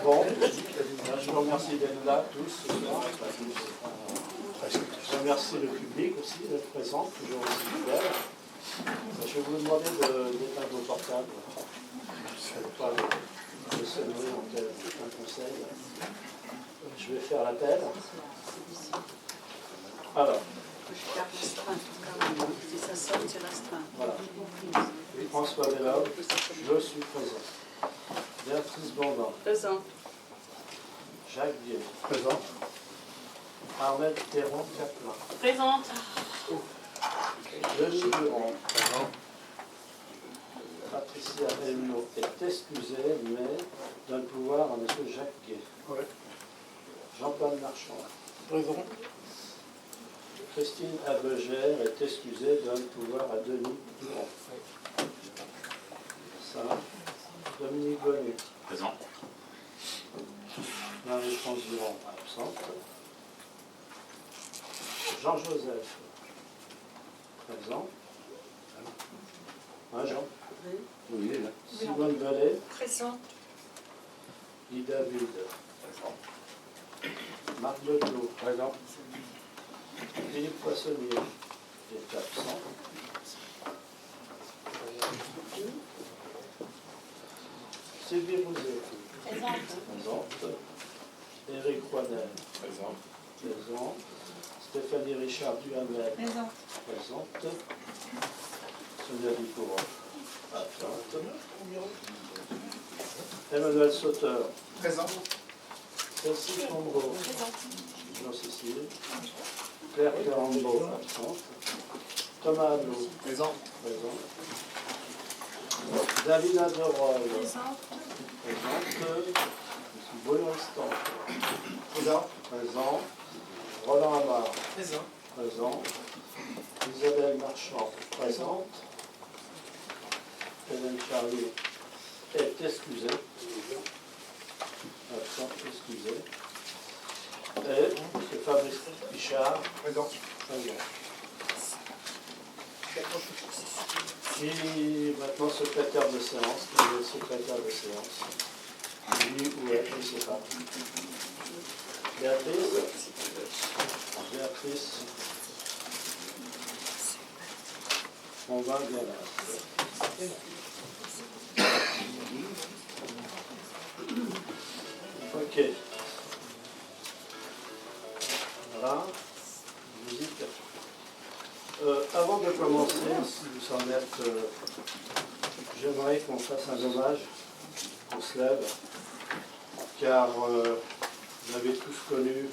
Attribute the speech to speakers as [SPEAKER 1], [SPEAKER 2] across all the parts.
[SPEAKER 1] Bon, je vous remercie d'être là tous. Je remercie le public aussi d'être présent, toujours aussi fidèle. Je vais vous demander d'éteindre vos portables. Je ne vais pas le sonnerie en tel un conseil. Je vais faire l'appel. Alors.
[SPEAKER 2] Si ça sonne, c'est restreint.
[SPEAKER 1] Voilà. François Bellove, je suis présent. Béatrice Blondin.
[SPEAKER 2] Présent.
[SPEAKER 1] Jacques Vieux. Présent. Armel Théron-Caplin.
[SPEAKER 2] Présente.
[SPEAKER 1] Denis Durand. Présent. Patricia Elno est excusée, mais donne le pouvoir à M. Jacques Gay. Oui. Jean-Paul Marchand. Présent. Christine Abegère est excusée, donne le pouvoir à Denis Durand. Ça. Dominique Bonnet.
[SPEAKER 3] Présent.
[SPEAKER 1] Marie-France Durand, absente. Jean-Joseph, présent. Hein, Jean?
[SPEAKER 3] Oui, il est là.
[SPEAKER 1] Simone Bellet.
[SPEAKER 2] Présente.
[SPEAKER 1] Guy David. Présent. Marc Leblot. Présent. Philippe Poissonnier est absent. Sylvie Rouzet. Présente. Éric Rouanel. Présent. Stéphanie Richard Duhamel. Présente. Sonia Ducourant. Absente. Emmanuel Sauteur. Présent. Cécile Combeau. Jean-Cécile. Claire Carambeau. Absente. Thomas Ablot. Présent. David Aderoy. Présente. Bruno Stan. Présent. Roland Amar. Présent. Isabelle Marchand. Présente. Hélène Charlier est excusée. Absent, excusée. Et M. Fabrice Pichard. Présent. Qui maintenant secrétaire de séance, qui est le secrétaire de séance. Lui ou elle, je ne sais pas. Béatrice. On va bien là. Ok. Voilà. Musique. Avant de commencer, si vous en êtes, j'aimerais qu'on fasse un hommage, qu'on se lève, car vous avez tous connu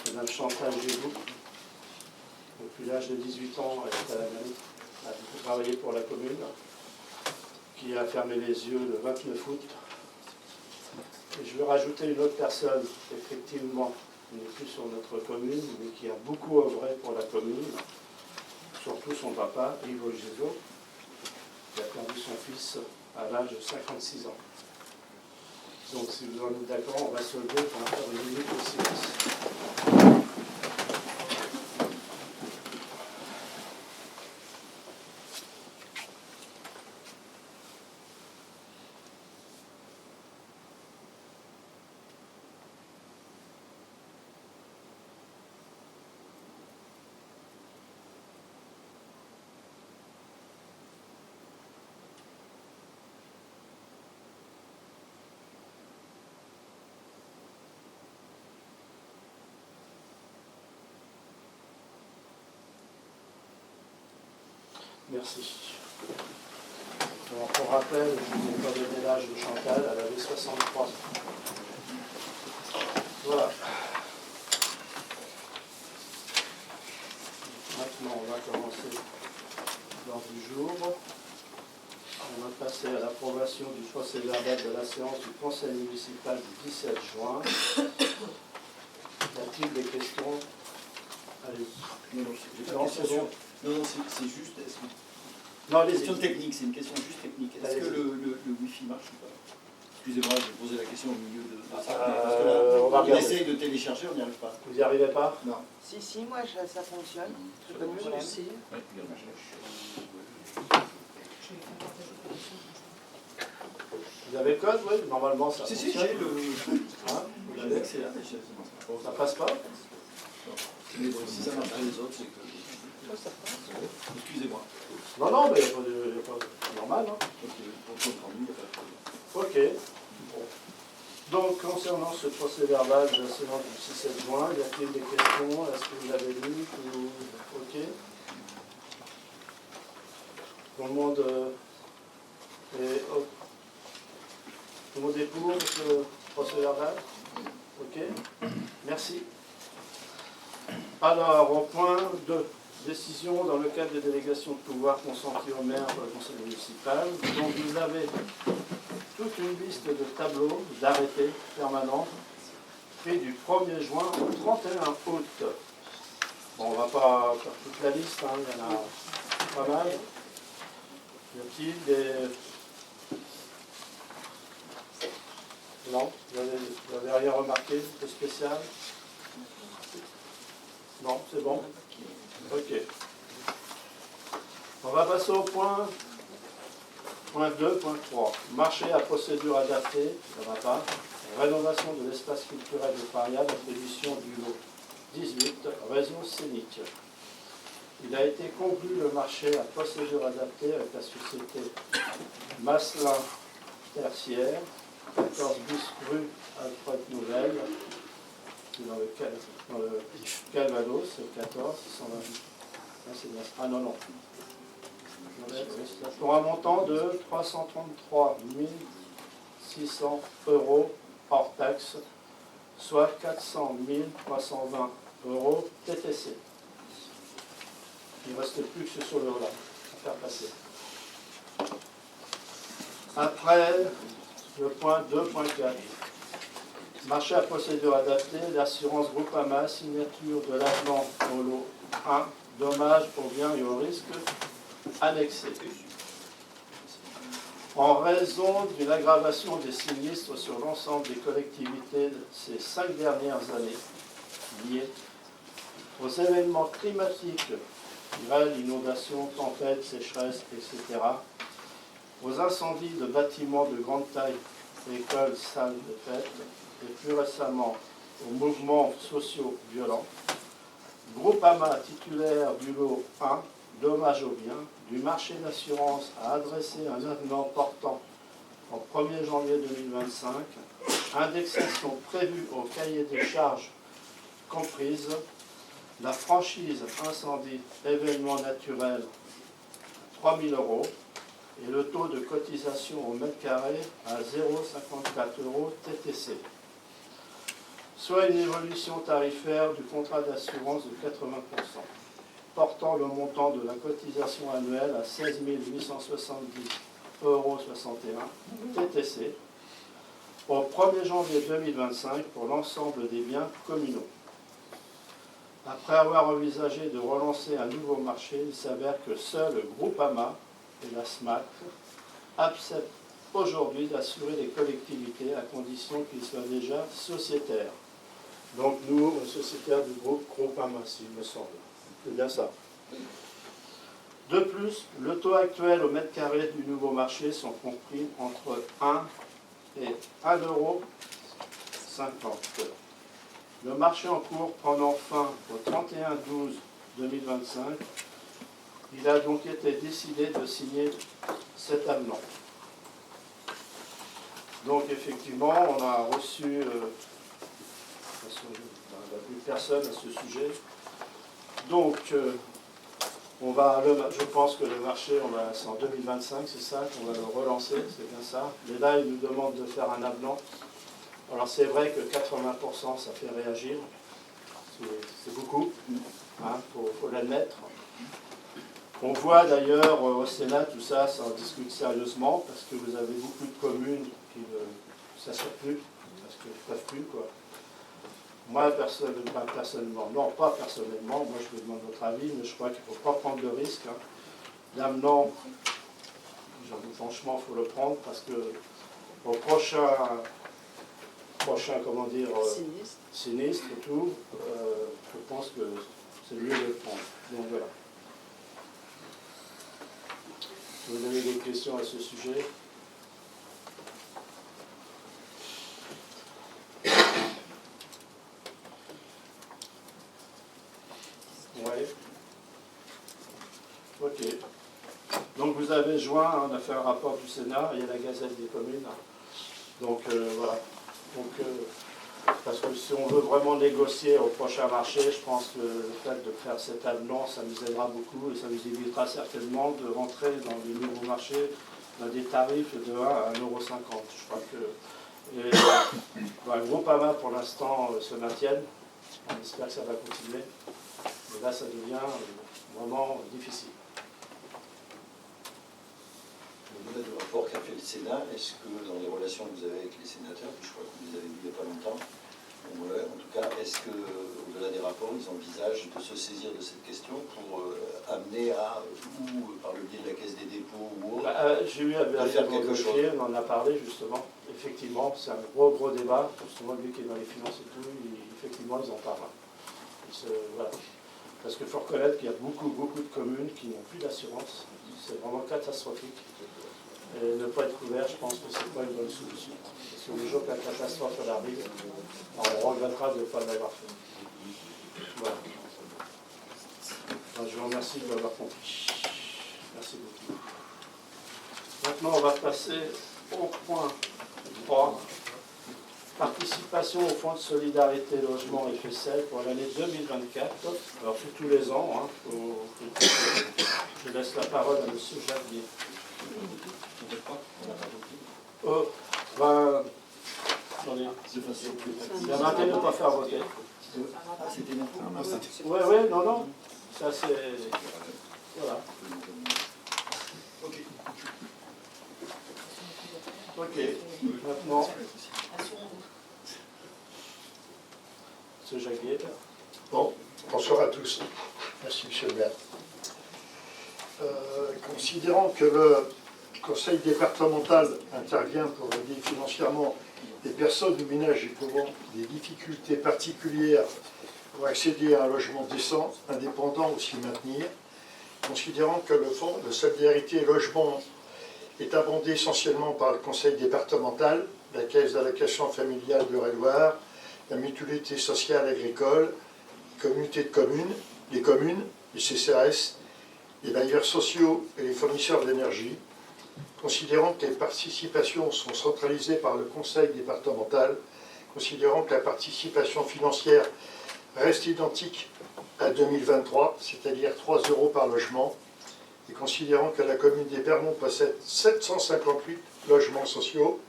[SPEAKER 1] Mme Chantal Gégout. Depuis l'âge de 18 ans, elle est à la mairie, a beaucoup travaillé pour la commune, qui a fermé les yeux le 29 août. Et je veux rajouter une autre personne, effectivement, qui n'est plus sur notre commune, mais qui a beaucoup œuvré pour la commune, surtout son papa, Yves Gézot, qui a perdu son fils à l'âge de 56 ans. Donc, si vous en êtes d'accord, on va se lever pour faire une minute de silence. Merci. Donc, pour rappel, je n'ai pas donné l'âge de Chantal, elle avait 63 ans. Voilà. Maintenant, on va commencer l'ordre du jour. On va passer à l'approbation du procès verbal de la séance du conseil municipal du 17 juin. Y a-t-il des questions? Allez.
[SPEAKER 4] Non, c'est juste.
[SPEAKER 1] Non,
[SPEAKER 4] les questions techniques, c'est une question juste technique. Est-ce que le Wi-Fi marche ou pas? Excusez-moi, je vais poser la question au milieu de ça. Parce que là, on essaye de télécharger, on n'y arrive pas.
[SPEAKER 1] Vous n'y arrivez pas?
[SPEAKER 4] Non.
[SPEAKER 5] Si, moi ça fonctionne.
[SPEAKER 2] Moi aussi.
[SPEAKER 1] Vous avez le code, oui, normalement ça
[SPEAKER 4] Si,
[SPEAKER 1] fonctionne.
[SPEAKER 4] j'ai le.
[SPEAKER 1] Hein, vous
[SPEAKER 4] J'ai
[SPEAKER 1] l'avez.
[SPEAKER 4] l'accès là, mais
[SPEAKER 1] Ça passe pas?
[SPEAKER 4] mais bon, si ça marche pas les autres, c'est que. Excusez-moi.
[SPEAKER 1] Non, non, mais il n'y a pas de normal. Hein.
[SPEAKER 4] Ok, pour comprendre, il n'y a pas de problème.
[SPEAKER 1] Ok. Bon. Donc, concernant ce procès verbal de la séance du 6-7 juin, y a-t-il des questions? Est-ce que vous l'avez lu ou... Ok. Tout le monde est... oh. Tout le monde est pour ce procès verbal? Ok. Merci. Alors, au point 2. Décision dans le cadre des délégations de pouvoir consenties au maire pour le conseil municipal. Donc vous avez toute une liste de tableaux, d'arrêtés permanents, faits du 1er juin au 31 août. Bon, on ne va pas faire toute la liste, hein, il y en a pas mal. Y a-t-il des... Non, vous n'avez rien remarqué de spécial? Non, c'est bon. Ok. On va passer au point 2, point 3. Marché à procédure adaptée, ça ne va pas. Rénovation de l'espace culturel de Paria, attribution du lot 18, réseau scénique. Il a été conclu le marché à procédure adaptée avec la société Masselin Tertiaire, 14 bis rue Alfred Nouvelle, dans le Calvados, c'est 14, 120. Ah non, non. Pour un montant de 333 600 € hors taxe, soit 400 320 € TTC. Il ne reste plus que ce sur le là à faire passer. Après, le point 2.4. Marché à procédure adaptée, l'assurance Groupama, signature de l'avenant au lot 1, dommages aux biens et aux risques annexés. En raison d'une aggravation des sinistres sur l'ensemble des collectivités de ces 5 dernières années, liées aux événements climatiques, grêle, inondations, tempêtes, sécheresses, etc., aux incendies de bâtiments de grande taille, écoles, salles de fête, et plus récemment aux mouvements sociaux violents, Groupama, titulaire du lot 1, dommages aux biens, du marché d'assurance a adressé un avenant portant au 1er janvier 2025, indexation prévue au cahier des charges comprise, la franchise incendie événement naturel 3 000 € et le taux de cotisation au mètre carré à 0,54 € TTC, soit une évolution tarifaire du contrat d'assurance de 80%, portant le montant de la cotisation annuelle à 16 870,61 € TTC au 1er janvier 2025 pour l'ensemble des biens communaux. Après avoir envisagé de relancer un nouveau marché, il s'avère que seul le Groupama et la SMAC acceptent aujourd'hui d'assurer les collectivités à condition qu'ils soient déjà sociétaires. Donc nous, sociétaires du groupe Groupama, s'il me semble. C'est bien ça. De plus, le taux actuel au mètre carré du nouveau marché sont compris entre 1 et 1,50 €. Le marché en cours prenant fin au 31/12/2025, il a donc été décidé de signer cet avenant. Donc effectivement, on a reçu, parce qu'il n'y a plus personne à ce sujet, donc je pense que le marché, c'est en 2025, c'est ça, qu'on va le relancer, c'est bien ça. Mais là, il nous demande de faire un avenant. Alors c'est vrai que 80%, ça fait réagir, c'est beaucoup, hein, faut l'admettre. On voit d'ailleurs au Sénat, tout ça, ça en discute sérieusement, parce que vous avez beaucoup de communes qui ne s'assurent plus, parce qu'ils ne peuvent plus, quoi. Moi, personnellement, non, pas personnellement, moi je vous demande votre avis, mais je crois qu'il ne faut pas prendre de risque. Hein. L'avenant, franchement, il faut le prendre, parce que au prochain comment dire, sinistre et tout, je pense que c'est mieux de le prendre. Donc voilà. Vous avez des questions à ce sujet? vous avez joint, on a fait un rapport du Sénat, il y a la Gazette des communes. Donc voilà. Donc, parce que si on veut vraiment négocier au prochain marché, je pense que le fait de faire cet avenant, ça nous aidera beaucoup et ça nous évitera certainement de rentrer dans les nouveaux marchés à des tarifs de 1 à 1,50 €. Je crois que le Groupama pour l'instant se maintiennent. On espère que ça va continuer. Mais là, ça devient vraiment difficile.
[SPEAKER 4] Au-delà du rapport qu'a fait le Sénat, est-ce que dans les relations que vous avez avec les sénateurs, je crois que vous les avez vus il n'y a pas longtemps, en tout cas, est-ce que, au-delà des rapports, ils envisagent de se saisir de cette question pour amener à, ou par le biais de la Caisse des dépôts ou autre,
[SPEAKER 1] J'ai eu à
[SPEAKER 4] faire quelque chose.
[SPEAKER 1] on en a parlé justement. Effectivement, c'est un gros débat. Justement, lui qui est dans les finances et tout, effectivement, ils en parlent. Voilà. Parce qu'il faut reconnaître qu'il y a beaucoup de communes qui n'ont plus d'assurance. C'est vraiment catastrophique. Et ne pas être couvert, je pense que ce n'est pas une bonne solution. Parce que le jour que la catastrophe arrive, on regrettera de ne pas l'avoir fait. Voilà. Je vous remercie de l'avoir compris. Merci beaucoup. Maintenant, on va passer au point 3. Participation au Fonds de solidarité logement FSL pour l'année 2024. Alors, c'est tous les ans. Je laisse la parole à M. Javier. Attendez. Il y a un intérêt de ne pas faire voter.
[SPEAKER 4] Ah, c'était une info.
[SPEAKER 1] Oui, non. Ça, c'est... Voilà. Ok. Maintenant, M. Jaguier.
[SPEAKER 3] Bon, bonsoir à tous. Merci, monsieur le maire. Considérant que le conseil départemental intervient pour aider financièrement les personnes ou ménages éprouvant des difficultés particulières pour accéder à un logement décent, indépendant ou s'y maintenir, considérant que le fonds de solidarité et logement est abondé essentiellement par le conseil départemental, la caisse d'allocation familiale de Eure-et-Loir, la mutualité sociale agricole, les communautés de communes, les communes, les CCAS, les bailleurs sociaux et les fournisseurs d'énergie, considérant que les participations sont centralisées par le conseil départemental, considérant que la participation financière reste identique à 2023, c'est-à-dire 3 € par logement, et considérant que la commune d'Épernon possède 758 logements sociaux.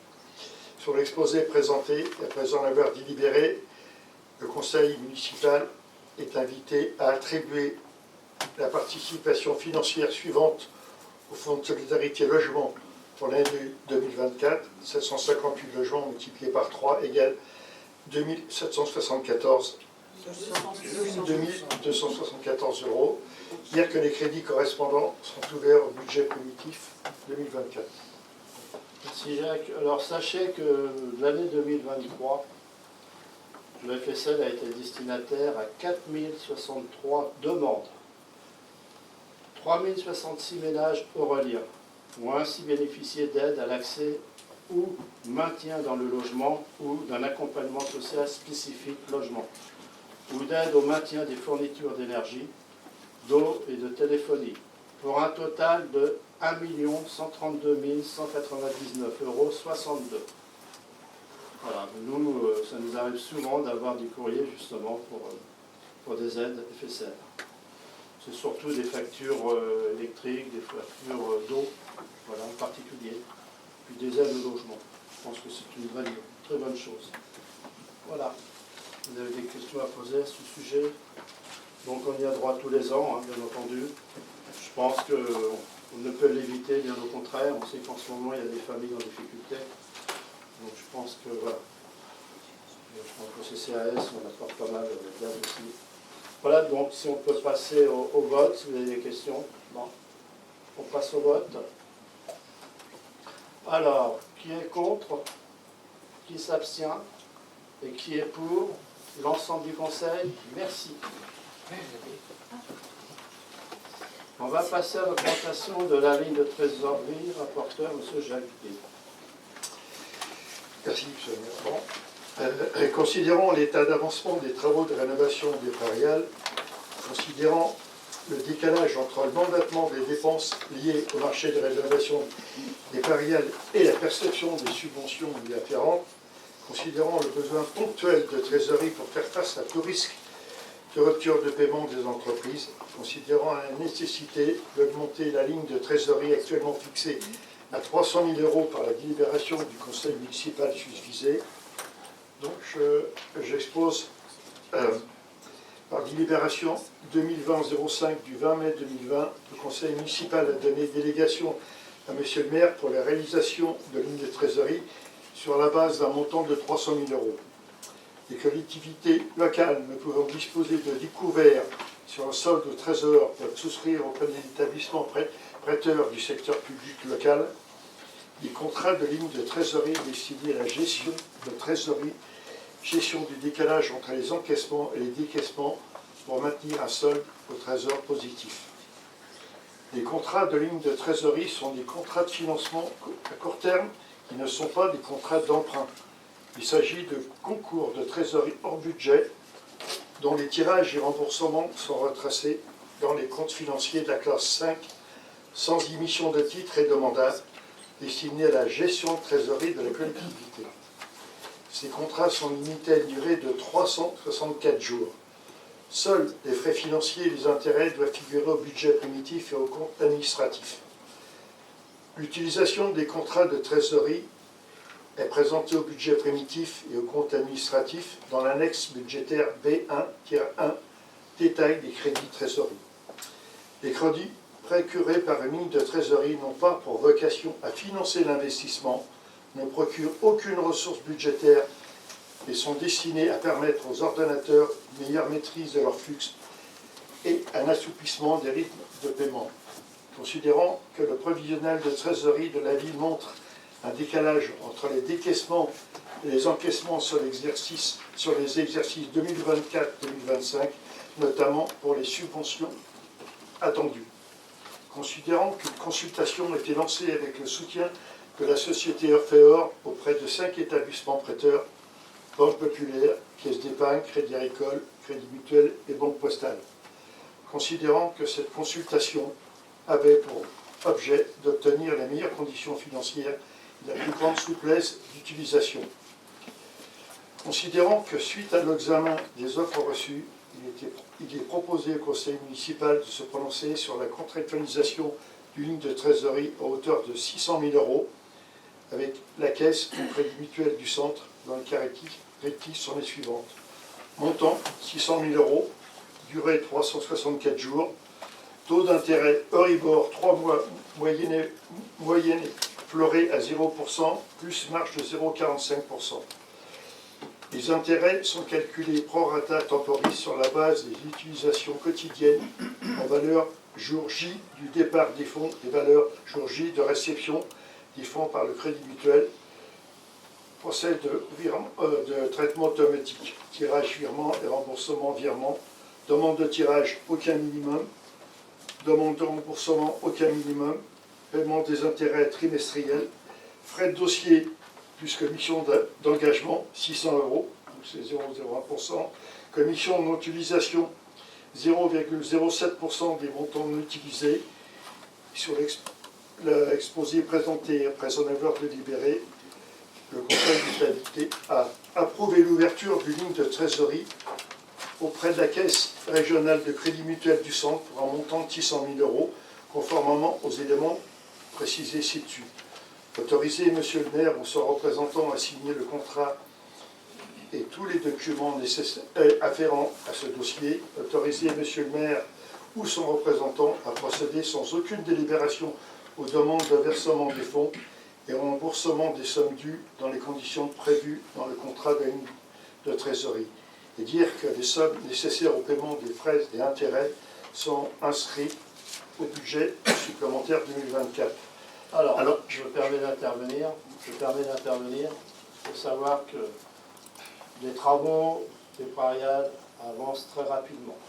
[SPEAKER 3] Sur l'exposé présenté, et après en avoir délibéré, le conseil municipal est invité à attribuer la participation financière suivante au Fonds de solidarité logement pour l'année 2024, 758 logements multipliés par 3 égale 2774 €, dire que les crédits correspondants sont ouverts au budget primitif 2024.
[SPEAKER 1] Merci Jacques. Alors sachez que l'année 2023, le FSL a été destinataire à 4063 demandes. 3066 ménages aureliens ont ainsi bénéficié d'aide à l'accès ou maintien dans le logement ou d'un accompagnement social spécifique logement, ou d'aide au maintien des fournitures d'énergie, d'eau et de téléphonie, pour un total de 1 132 199,62 €. Voilà, nous, ça nous arrive souvent d'avoir des courriers justement pour des aides FSL. C'est surtout des factures électriques, des factures d'eau, voilà, en particulier, puis des aides au logement. Je pense que c'est une très bonne chose. Voilà. Vous avez des questions à poser à ce sujet? Donc on y a droit tous les ans, hein, bien entendu. Je pense qu'on ne peut l'éviter, bien au contraire. On sait qu'en ce moment, il y a des familles en difficulté. Donc je pense que, voilà. Je pense qu'au CCAS, on apporte pas mal d'aide aussi. Voilà, donc si on peut passer au vote, si vous avez des questions. Bon. On passe au vote. Alors, qui est contre? Qui s'abstient? Et qui est pour? L'ensemble du conseil? Merci. On va passer à l'augmentation de la ligne de trésorerie. Rapporteur, M. Jaguier.
[SPEAKER 3] Merci, monsieur le maire. Bon. Considérant l'état d'avancement des travaux de rénovation des prairiales, considérant le décalage entre le mandatement des dépenses liées au marché de réservation des pariales et la perception des subventions y afférentes, considérant le besoin ponctuel de trésorerie pour faire face à tout risque de rupture de paiement des entreprises, considérant la nécessité d'augmenter la ligne de trésorerie actuellement fixée à 300 000 € par la délibération du conseil municipal susvisé. Donc j'expose par délibération 2020-05 du 20 mai 2020, le conseil municipal a donné délégation à monsieur le maire pour la réalisation de lignes de trésorerie sur la base d'un montant de 300 000 €. Les collectivités locales ne pouvant disposer de découverts sur un solde au trésor peuvent souscrire auprès des établissements prêteurs du secteur public local des contrats de ligne de trésorerie destinés à la gestion de trésorerie, gestion du décalage entre les encaissements et les décaissements pour maintenir un solde au trésor positif. Les contrats de ligne de trésorerie sont des contrats de financement à court terme qui ne sont pas des contrats d'emprunt. Il s'agit de concours de trésorerie hors budget dont les tirages et remboursements sont retracés dans les comptes financiers de la classe 5 sans émission de titres et de mandats destinés à la gestion de trésorerie de la collectivité. Ces contrats sont limités à une durée de 364 jours. Seuls les frais financiers et les intérêts doivent figurer au budget primitif et au compte administratif. L'utilisation des contrats de trésorerie est présentée au budget primitif et au compte administratif dans l'annexe budgétaire B1-1, détail des crédits trésorerie. Les crédits procurés par une ligne de trésorerie n'ont pas pour vocation à financer l'investissement, ne procurent aucune ressource budgétaire et sont destinés à permettre aux ordonnateurs une meilleure maîtrise de leur flux et un assouplissement des rythmes de paiement. Considérant que le prévisionnel de trésorerie de la ville montre un décalage entre les décaissements et les encaissements sur les exercices 2024-2025, notamment pour les subventions attendues. Considérant qu'une consultation a été lancée avec le soutien de la société Orphéor auprès de 5 établissements prêteurs, Banque Populaire, Caisse d'épargne, Crédit Agricole, Crédit Mutuel et Banque Postale. Considérant que cette consultation avait pour objet d'obtenir les meilleures conditions financières et la plus grande souplesse d'utilisation. Considérant que suite à l'examen des offres reçues, il est proposé au conseil municipal de se prononcer sur la contractualisation d'une ligne de trésorerie à hauteur de 600 000 € avec la caisse au Crédit Mutuel du centre dans le cas rectif sont les suivantes. Montant 600 000 €, durée 364 jours, taux d'intérêt Euribor 3 mois moyenne floré à 0%, plus marge de 0,45%. Les intérêts sont calculés pro rata temporis sur la base des utilisations quotidiennes en valeur jour J du départ des fonds et valeur jour J de réception des fonds par le Crédit Mutuel. Procès de traitement automatique, tirage, virement et remboursement, virement. Demande de tirage, aucun minimum. Demande de remboursement, aucun minimum. Paiement des intérêts trimestriels. Frais de dossier plus commission d'engagement, 600 €, donc c'est 0,01%. Commission non utilisation, 0,07% des montants non utilisés. Sur l'exposé présenté après son avoir délibéré, le Conseil d'État a approuvé l'ouverture d'une ligne de trésorerie auprès de la Caisse régionale de Crédit Mutuel du Centre pour un montant de 600 000 €, conformément aux éléments précisés ci-dessus. Autoriser Monsieur le maire ou son représentant à signer le contrat et tous les documents afférents à ce dossier. Autoriser Monsieur le maire ou son représentant à procéder sans aucune délibération aux demandes de versement des fonds et au remboursement des sommes dues dans les conditions prévues dans le contrat de trésorerie. Et dire que les sommes nécessaires au paiement des frais et intérêts sont inscrites au budget supplémentaire 2024.
[SPEAKER 1] Alors, je me permets d'intervenir. Pour savoir que les travaux des pariades avancent très rapidement.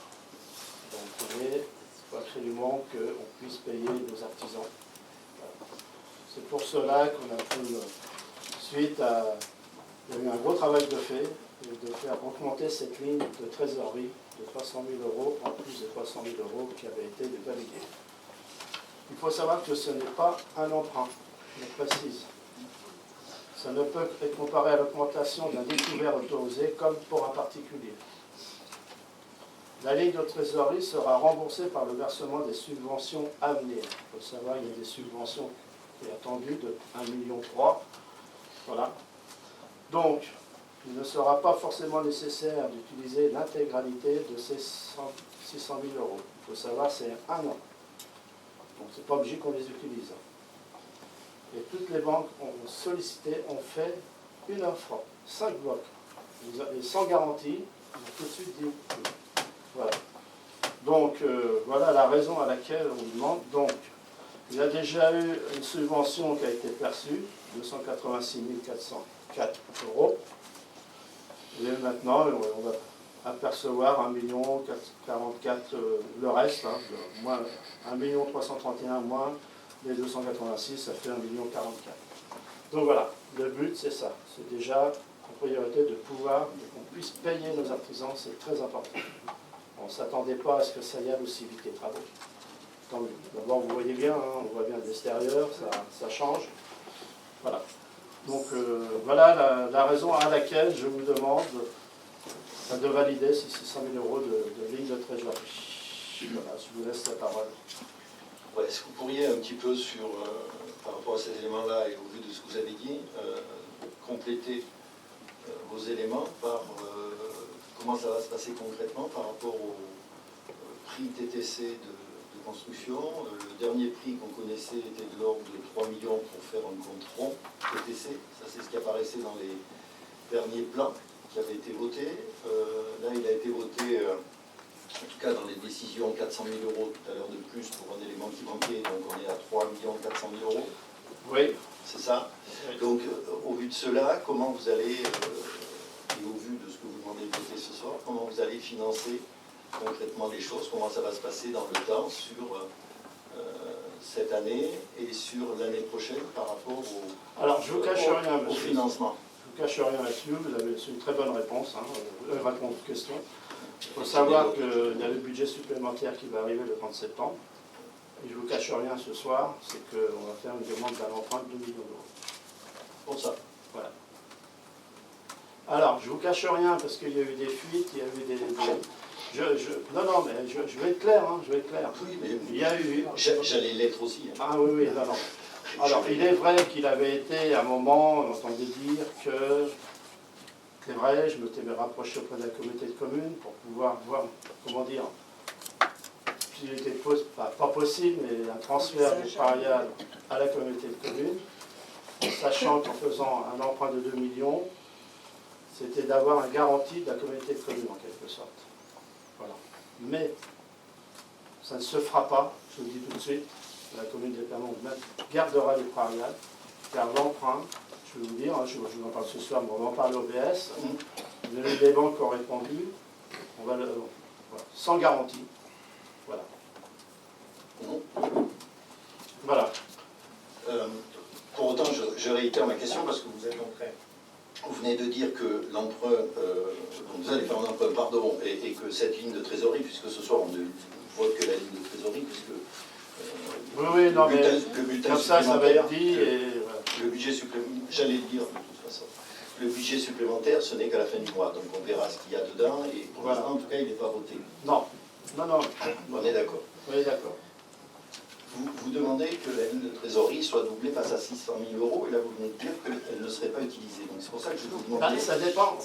[SPEAKER 1] Donc, il faut absolument qu'on puisse payer nos artisans. C'est pour cela qu'on a pu, suite à... Il y a eu un gros travail de fait, de faire augmenter cette ligne de trésorerie de 300 000 € en plus des 300 000 € qui avaient été validés. Il faut savoir que ce n'est pas un emprunt, je le précise. Ça ne peut être comparé à l'augmentation d'un découvert autorisé comme pour un particulier. La ligne de trésorerie sera remboursée par le versement des subventions à venir. Il faut savoir qu'il y a des subventions qui sont attendues de 1,3 million. Voilà. Donc, il ne sera pas forcément nécessaire d'utiliser l'intégralité de ces 600 000 €. Il faut savoir c'est un an. Donc, ce n'est pas obligé qu'on les utilise. Et toutes les banques ont sollicité, ont fait une offre, 5 blocs. Et sans garantie, ils ont tout de suite dit oui. Voilà. Donc, voilà la raison à laquelle on demande. Donc, il y a déjà eu une subvention qui a été perçue, 286 404 €. Et maintenant, on va apercevoir 1 044 000, le reste, hein, moins 1 331 000 moins les 286, ça fait 1 044 000. Donc voilà, le but c'est ça, c'est déjà en priorité de pouvoir, qu'on puisse payer nos artisans, c'est très important. On ne s'attendait pas à ce que ça y aille aussi vite les travaux. Tant mieux. D'abord, vous voyez bien, hein, on voit bien l'extérieur, ça change. Voilà. Donc voilà la raison à laquelle je vous demande de valider ces 600 000 € de ligne de trésorerie. Voilà, je vous laisse la parole.
[SPEAKER 4] Ouais, est-ce que vous pourriez un petit peu, par rapport à ces éléments-là et au vu de ce que vous avez dit, compléter vos éléments par comment ça va se passer concrètement par rapport au prix TTC de construction. Le dernier prix qu'on connaissait était de l'ordre de 3 millions pour faire un compte rond TTC. Ça, c'est ce qui apparaissait dans les derniers plans qui avaient été votés. Là, il a été voté, en tout cas dans les décisions, 400 000 € tout à l'heure de plus pour un élément qui manquait. Donc, on est à 3 400 000 €.
[SPEAKER 1] Oui.
[SPEAKER 4] C'est ça.
[SPEAKER 1] Oui.
[SPEAKER 4] Donc, au vu de cela, comment vous allez, et au vu de ce que vous demandez de voter ce soir, comment vous allez financer concrètement les choses, comment ça va se passer dans le temps sur cette année et sur l'année prochaine par rapport au,
[SPEAKER 1] Alors, je vous cache rien,
[SPEAKER 4] au
[SPEAKER 1] monsieur.
[SPEAKER 4] financement.
[SPEAKER 1] Je ne vous cache rien là-dessus, vous avez une très bonne réponse, hein, réponse aux questions. Il faut savoir qu'il y a le budget supplémentaire qui va arriver le 30 septembre. Et je ne vous cache rien ce soir, c'est qu'on va faire une demande d'un emprunt de 2 millions €.
[SPEAKER 4] Pour ça.
[SPEAKER 1] Voilà. Alors, je ne vous cache rien parce qu'il y a eu des fuites, il y a eu des... Non, mais je vais être clair, hein, je vais être clair.
[SPEAKER 4] Oui, mais
[SPEAKER 1] Il y a eu...
[SPEAKER 4] j'allais l'être aussi. Hein.
[SPEAKER 1] Ah oui, non. Alors, il est vrai qu'il avait été, à un moment, on entendait dire que... C'est vrai, je m'étais rapproché auprès de la communauté de communes pour pouvoir voir, comment dire, s'il était pas possible, mais un transfert des pariales à la communauté de communes, sachant qu'en faisant un emprunt de 2 millions, c'était d'avoir une garantie de la communauté de communes, en quelque sorte. Voilà. Mais ça ne se fera pas, je vous le dis tout de suite, la commune des Clermont gardera les pariales, car l'emprunt, je vais vous dire, hein, je vous en parle ce soir, mais on va en parler au BS, les banques ont répondu, on va voilà, sans garantie. Voilà. Voilà.
[SPEAKER 4] Pour autant, je réitère ma question parce que vous êtes en train. Vous venez de dire que l'emprunt, vous allez faire un emprunt, pardon, et que cette ligne de trésorerie, puisque ce soir on ne vote que la ligne de trésorerie, puisque
[SPEAKER 1] oui, non, mais
[SPEAKER 4] le bulletin
[SPEAKER 1] comme ça va être dit.
[SPEAKER 4] supplémentaire,
[SPEAKER 1] Et, voilà.
[SPEAKER 4] le budget supplémentaire, j'allais le dire de toute façon, le budget supplémentaire, ce n'est qu'à la fin du mois, donc on verra ce qu'il y a dedans, et pour
[SPEAKER 1] Voilà.
[SPEAKER 4] l'instant, en tout cas, il n'est pas voté.
[SPEAKER 1] Non.
[SPEAKER 4] On est d'accord.
[SPEAKER 1] Oui, d'accord.
[SPEAKER 4] Vous demandez que la ligne de trésorerie soit doublée face à 600 000 €, et là vous venez de dire qu'elle ne serait pas utilisée. Donc c'est pour ça que je vous demandais
[SPEAKER 1] Ça dépend.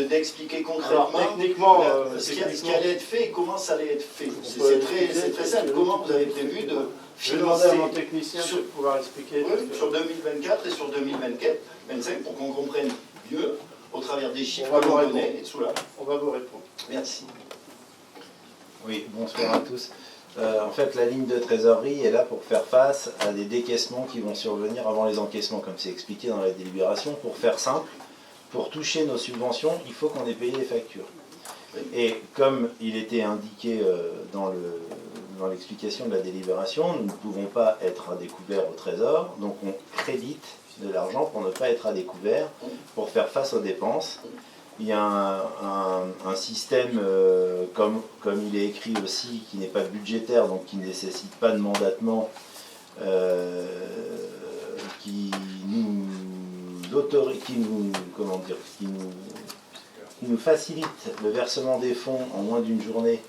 [SPEAKER 4] d'expliquer
[SPEAKER 1] Alors,
[SPEAKER 4] concrètement
[SPEAKER 1] techniquement,
[SPEAKER 4] ce qui allait être fait et comment ça allait être fait. C'est très simple. Comment vous avez prévu de
[SPEAKER 1] je vais demander à
[SPEAKER 4] financer
[SPEAKER 1] mon technicien de pouvoir expliquer.
[SPEAKER 4] sur 2024 et sur 2025 pour qu'on comprenne mieux au travers des chiffres
[SPEAKER 1] On va
[SPEAKER 4] que
[SPEAKER 1] vous
[SPEAKER 4] l'on
[SPEAKER 1] répondre.
[SPEAKER 4] connaît et de cela.
[SPEAKER 1] On va vous répondre.
[SPEAKER 4] Merci.
[SPEAKER 6] Oui, bonsoir à tous. En fait, la ligne de trésorerie est là pour faire face à des décaissements qui vont survenir avant les encaissements, comme c'est expliqué dans la délibération. Pour faire simple, pour toucher nos subventions, il faut qu'on ait payé les factures. Et comme il était indiqué dans l'explication de la délibération, nous ne pouvons pas être à découvert au trésor, donc on crédite de l'argent pour ne pas être à découvert, pour faire face aux dépenses. il y a un système, comme il est écrit aussi, qui n'est pas budgétaire, donc qui ne nécessite pas de mandatement, qui nous facilite le versement des fonds en moins d'une journée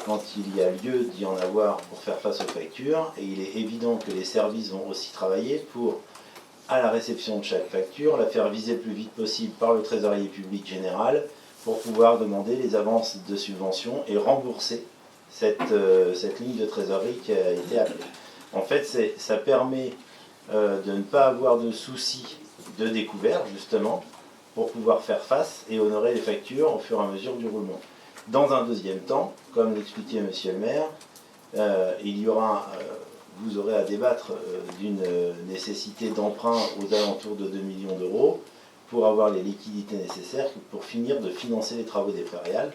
[SPEAKER 6] quand il y a lieu d'y en avoir pour faire face aux factures. Et il est évident que les services vont aussi travailler pour, à la réception de chaque facture, la faire viser le plus vite possible par le trésorier public général pour pouvoir demander les avances de subvention et rembourser cette ligne de trésorerie qui a été appelée. En fait, ça permet de ne pas avoir de soucis de découvert, justement, pour pouvoir faire face et honorer les factures au fur et à mesure du roulement. Dans un deuxième temps, comme l'expliquait Monsieur le maire, vous aurez à débattre d'une nécessité d'emprunt aux alentours de 2 millions d'euros pour avoir les liquidités nécessaires pour finir de financer les travaux des prairiales.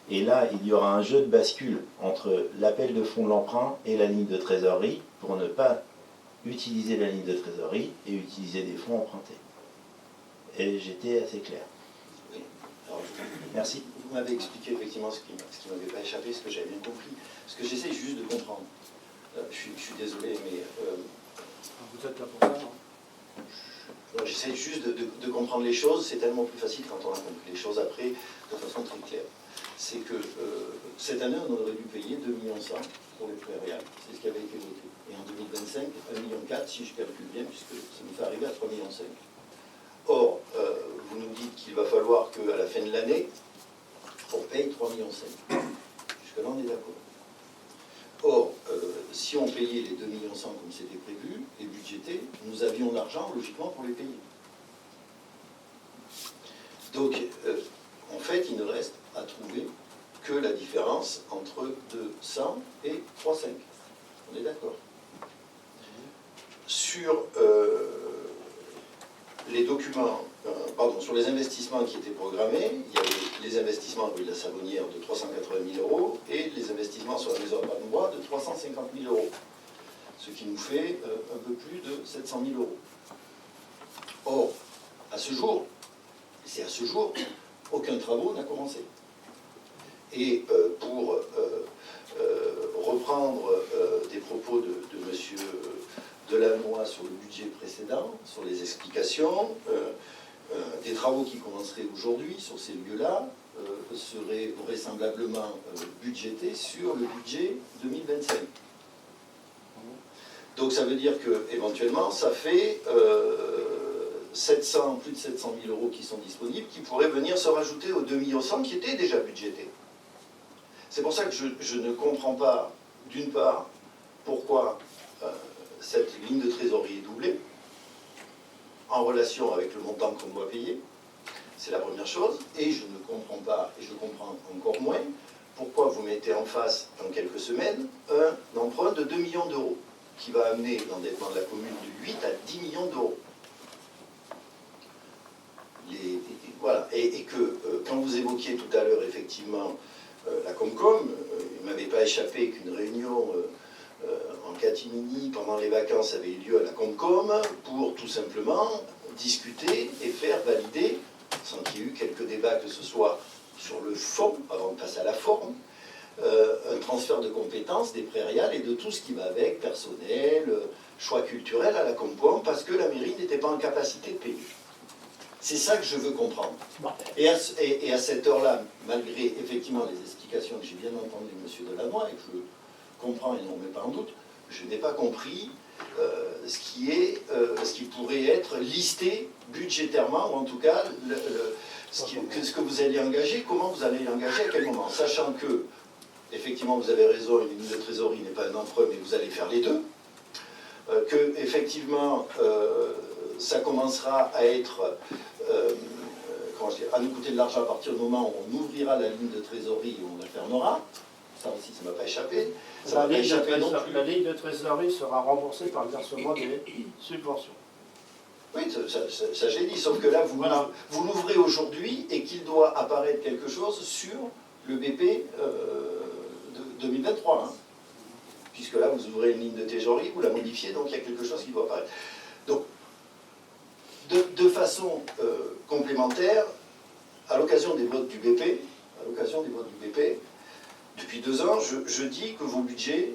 [SPEAKER 6] Et là, il y aura un jeu de bascule entre l'appel de fonds de l'emprunt et la ligne de trésorerie pour ne pas utiliser la ligne de trésorerie et utiliser des fonds empruntés. Et j'étais assez clair.
[SPEAKER 4] Oui. Alors,
[SPEAKER 6] Merci.
[SPEAKER 4] vous m'avez expliqué effectivement ce qui ne m'avait pas échappé, ce que j'avais bien compris. Ce que j'essaie juste de comprendre, je suis désolé, mais
[SPEAKER 1] Vous êtes là pour ça, non?
[SPEAKER 4] j'essaie juste de comprendre les choses. C'est tellement plus facile quand on a compris les choses après de façon très claire. C'est que cette année, on aurait dû payer 2,1 millions pour les prairiales. C'est ce qui avait été voté. Et en 2025, 1,4 million, si je calcule bien, puisque ça nous fait arriver à 3,5 millions. Or, vous nous dites qu'il va falloir qu'à la fin de l'année, on paye 3,5 millions. Jusque-là, on est d'accord. Or, si on payait les 2,1 millions comme c'était prévu et budgété, nous avions l'argent, logiquement, pour les payer. Donc, en fait, il ne reste à trouver que la différence entre 200 et 3,5. On est d'accord. Sur les documents, sur les investissements qui étaient programmés, il y avait les investissements rue de la Savonnière de 380 000 euros et les investissements sur la maison de Palmebois de 350 000 euros. Ce qui nous fait un peu plus de 700 000 euros. Or, à ce jour, aucun travaux n'a commencé. Et pour reprendre des propos de M. Delannoy sur le budget précédent, sur les explications, des travaux qui commenceraient aujourd'hui sur ces lieux-là seraient vraisemblablement budgétés sur le budget 2025. Donc ça veut dire qu'éventuellement, ça fait plus de 700 000 euros qui sont disponibles, qui pourraient venir se rajouter aux 2,1 millions qui étaient déjà budgétés. C'est pour ça que je ne comprends pas, d'une part, pourquoi cette ligne de trésorerie est doublée en relation avec le montant qu'on doit payer. C'est la première chose. Et je ne comprends pas, et je comprends encore moins, pourquoi vous mettez en face, dans quelques semaines, un emprunt de 2 millions d'euros, qui va amener l'endettement de la commune de 8 à 10 millions d'euros. Voilà. Et que, quand vous évoquiez tout à l'heure, effectivement, la Comcom, il ne m'avait pas échappé qu'une réunion en catimini pendant les vacances avait eu lieu à la Comcom pour tout simplement discuter et faire valider, sans qu'il y ait eu quelques débats que ce soit sur le fond, avant de passer à la forme, un transfert de compétences des prairiales et de tout ce qui va avec, personnel, choix culturel à la Comcom, parce que la mairie n'était pas en capacité de payer. C'est ça que je veux comprendre. Et à cette heure-là, malgré effectivement les explications que j'ai bien entendues de M. Delannoy, et que je comprends et n'en mets pas en doute, je n'ai pas compris ce qui pourrait être listé budgétairement, ou en tout cas ce que vous allez engager, comment vous allez l'engager, à quel moment. Sachant que, effectivement, vous avez raison, une ligne de trésorerie n'est pas un emprunt, mais vous allez faire les deux. Que, effectivement, ça commencera à être, à nous coûter de l'argent à partir du moment où on ouvrira la ligne de trésorerie et on la fermera. Ça aussi, ça ne m'a pas échappé.
[SPEAKER 1] La ligne de trésorerie sera remboursée par le versement des subventions.
[SPEAKER 4] Oui, ça j'ai dit, sauf que là, vous l'ouvrez aujourd'hui et qu'il doit apparaître quelque chose sur le BP de 2023. Hein. Puisque là, vous ouvrez une ligne de trésorerie, vous la modifiez, donc il y a quelque chose qui doit apparaître. Donc, de façon complémentaire, à l'occasion des votes du BP, depuis 2 ans, je dis que vos budgets,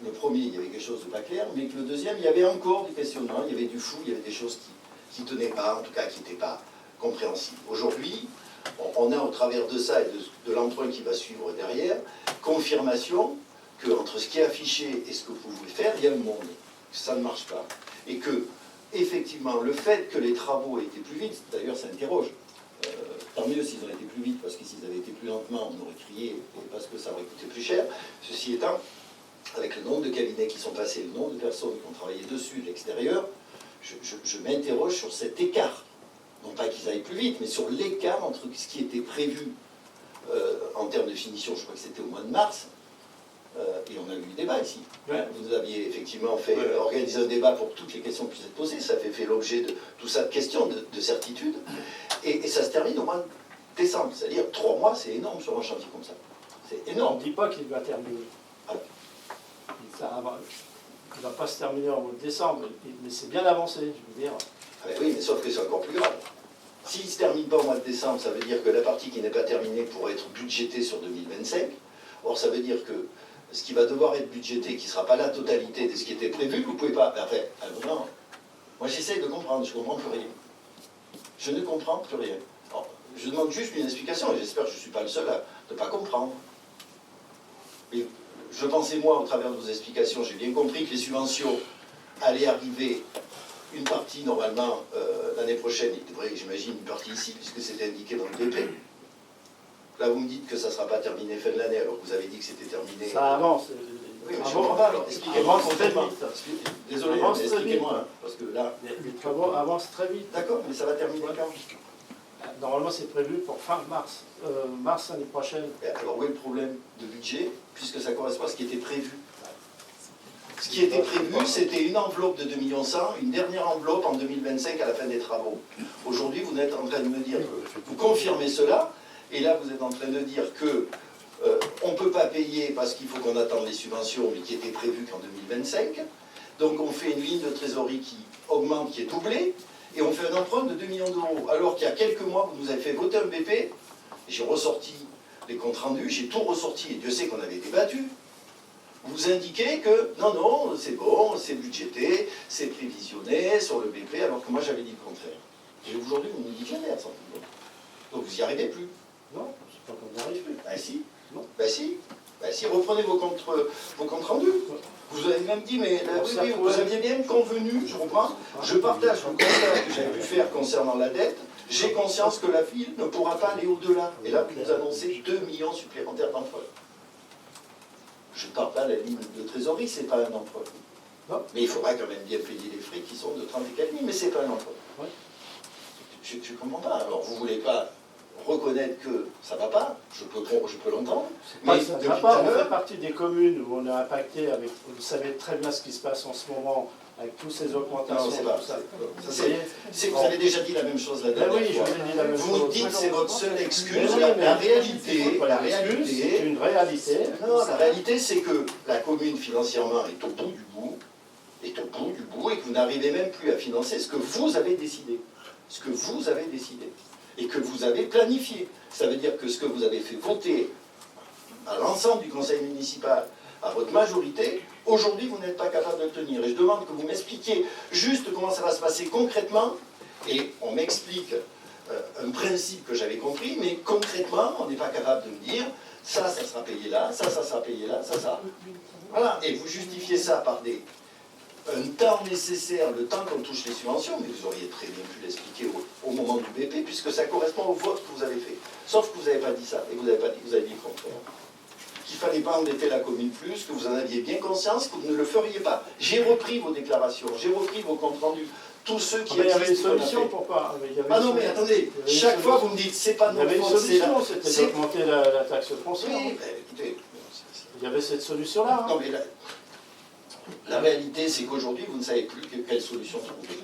[SPEAKER 4] le premier, il y avait quelque chose de pas clair, mais que le deuxième, il y avait encore du questionnement, il y avait du flou, il y avait des choses qui ne tenaient pas, en tout cas qui n'étaient pas compréhensibles. Aujourd'hui, on a au travers de ça et de l'emprunt qui va suivre derrière, confirmation qu'entre ce qui est affiché et ce que vous pouvez faire, il y a le monde. Ça ne marche pas. Et que, effectivement, le fait que les travaux aient été plus vite, d'ailleurs ça interroge, tant mieux s'ils ont été plus vite, parce que s'ils avaient été plus lentement, on aurait crié, et parce que ça aurait coûté plus cher. Ceci étant, avec le nombre de cabinets qui sont passés, le nombre de personnes qui ont travaillé dessus de l'extérieur, je m'interroge sur cet écart. Non pas qu'ils aillent plus vite, mais sur l'écart entre ce qui était prévu en termes de finition, je crois que c'était au mois de mars, et on a eu le débat ici.
[SPEAKER 1] Ouais.
[SPEAKER 4] Vous aviez effectivement fait organiser un débat pour que toutes les questions puissent être posées, ça fait l'objet de tout ça de questions, de certitudes, et ça se termine au mois de décembre, c'est-à-dire 3 mois, c'est énorme sur un chantier comme ça. C'est
[SPEAKER 1] On
[SPEAKER 4] énorme.
[SPEAKER 1] ne dit pas qu'il va terminer.
[SPEAKER 4] Ah.
[SPEAKER 1] Il ne va pas se terminer en mois de décembre, mais c'est bien avancé, je veux dire.
[SPEAKER 4] Ah ben oui, mais sauf que c'est encore plus grave. S'il ne se termine pas au mois de décembre, ça veut dire que la partie qui n'est pas terminée pourrait être budgétée sur 2025. Or, ça veut dire que ce qui va devoir être budgété, qui ne sera pas la totalité de ce qui était prévu, vous ne pouvez pas. Enfin, non. Moi, j'essaye de comprendre, je ne comprends plus rien. Je ne comprends plus rien. Alors, je demande juste une explication, et j'espère que je ne suis pas le seul à ne pas comprendre. Mais je pensais, moi, au travers de vos explications, j'ai bien compris que les subventions allaient arriver une partie, normalement, l'année prochaine, il devrait, j'imagine, une partie ici, puisque c'était indiqué dans le BP. Là, vous me dites que ça ne sera pas terminé fin de l'année, alors que vous avez dit que c'était terminé.
[SPEAKER 1] Ça avance.
[SPEAKER 4] Oui, mais je ne comprends pas, alors expliquez-moi
[SPEAKER 1] avance très
[SPEAKER 4] concrètement.
[SPEAKER 1] vite.
[SPEAKER 4] Désolé,
[SPEAKER 1] Avance
[SPEAKER 4] mais
[SPEAKER 1] très
[SPEAKER 4] expliquez-moi, hein, parce que là...
[SPEAKER 1] Les travaux avancent très vite.
[SPEAKER 4] D'accord, mais ça va terminer quand?
[SPEAKER 1] Normalement, c'est prévu pour fin mars. Mars l'année prochaine.
[SPEAKER 4] Et alors, où est le problème de budget, puisque ça correspond à ce qui était prévu? Ce qui était prévu, c'était une enveloppe de 2,1 millions, une dernière enveloppe en 2025 à la fin des travaux. Aujourd'hui, vous êtes en train de me dire que vous confirmez cela, et là, vous êtes en train de dire que on ne peut pas payer parce qu'il faut qu'on attende les subventions, mais qui étaient prévues qu'en 2025. Donc, on fait une ligne de trésorerie qui augmente, qui est doublée, et on fait un emprunt de 2 millions d'euros. Alors qu'il y a quelques mois, vous nous avez fait voter un BP, j'ai ressorti les comptes rendus, j'ai tout ressorti, et Dieu sait qu'on avait débattu. Vous indiquez que non, non, c'est bon, c'est budgété, c'est prévisionné sur le BP, alors que moi j'avais dit le contraire. Et aujourd'hui, vous nous dites l'inverse. Donc vous n'y arrivez plus.
[SPEAKER 1] Non, c'est pas qu'on n'y arrive plus.
[SPEAKER 4] Ben si.
[SPEAKER 1] Non.
[SPEAKER 4] Ben si. Ben si, reprenez vos comptes rendus. Vous avez même dit, mais oui, vous aviez bien convenu, je comprends, je partage le constat que j'avais pu faire concernant la dette, j'ai conscience que la ville ne pourra pas aller au-delà. Et là, vous nous annoncez 2 millions supplémentaires d'emprunt. Je ne parle pas de la ligne de trésorerie, ce n'est pas un emprunt.
[SPEAKER 1] Non.
[SPEAKER 4] Mais il faudra quand même bien payer les frais qui sont de 30 et quelques mille, mais ce n'est pas un emprunt.
[SPEAKER 1] Oui.
[SPEAKER 4] Je ne comprends pas. Alors, vous ne voulez pas reconnaître que ça ne va pas, je peux l'entendre.
[SPEAKER 1] Mais ça ne va pas, on fait partie des communes où on est impacté avec, vous savez très bien ce qui se passe en ce moment, avec toutes ces augmentations.
[SPEAKER 4] Non, c'est pas
[SPEAKER 1] tout ça.
[SPEAKER 4] Vous avez déjà dit la même chose la
[SPEAKER 1] Ben
[SPEAKER 4] dernière
[SPEAKER 1] oui, je
[SPEAKER 4] fois.
[SPEAKER 1] vous ai dit la même
[SPEAKER 4] Vous
[SPEAKER 1] chose.
[SPEAKER 4] dites que c'est votre seule excuse.
[SPEAKER 1] Mais oui, mais
[SPEAKER 4] La réalité,
[SPEAKER 1] c'est une réalité.
[SPEAKER 4] non, la réalité, c'est que la commune financièrement est au bout du bout, et que vous n'arrivez même plus à financer ce que vous avez décidé. Ce que vous avez décidé. Et que vous avez planifié. Ça veut dire que ce que vous avez fait voter à l'ensemble du conseil municipal, à votre majorité, aujourd'hui, vous n'êtes pas capable de le tenir. Et je demande que vous m'expliquiez juste comment ça va se passer concrètement. Et on m'explique un principe que j'avais compris, mais concrètement, on n'est pas capable de me dire ça sera payé là, ça sera payé là, ça. Voilà. Et vous justifiez ça par un temps nécessaire, le temps qu'on touche les subventions, mais vous auriez très bien pu l'expliquer au moment du BP, puisque ça correspond au vote que vous avez fait. Sauf que vous n'avez pas dit ça, et vous avez dit le contraire. Qu'il ne fallait pas endetter la commune plus, que vous en aviez bien conscience, que vous ne le feriez pas. J'ai repris vos déclarations, j'ai repris vos comptes rendus. Tous ceux qui
[SPEAKER 1] Il y avait une
[SPEAKER 4] existent,
[SPEAKER 1] solution, pourquoi?
[SPEAKER 4] Ah non, mais attendez, chaque fois vous me dites, c'est pas
[SPEAKER 1] Il y avait
[SPEAKER 4] notre
[SPEAKER 1] une
[SPEAKER 4] faute, c'est
[SPEAKER 1] solution,
[SPEAKER 4] la...
[SPEAKER 1] c'était d'augmenter la taxe foncière.
[SPEAKER 4] Oui, ben, écoutez...
[SPEAKER 1] Il y avait cette solution-là.
[SPEAKER 4] Non, mais la réalité, c'est qu'aujourd'hui, vous ne savez plus quelle solution trouver.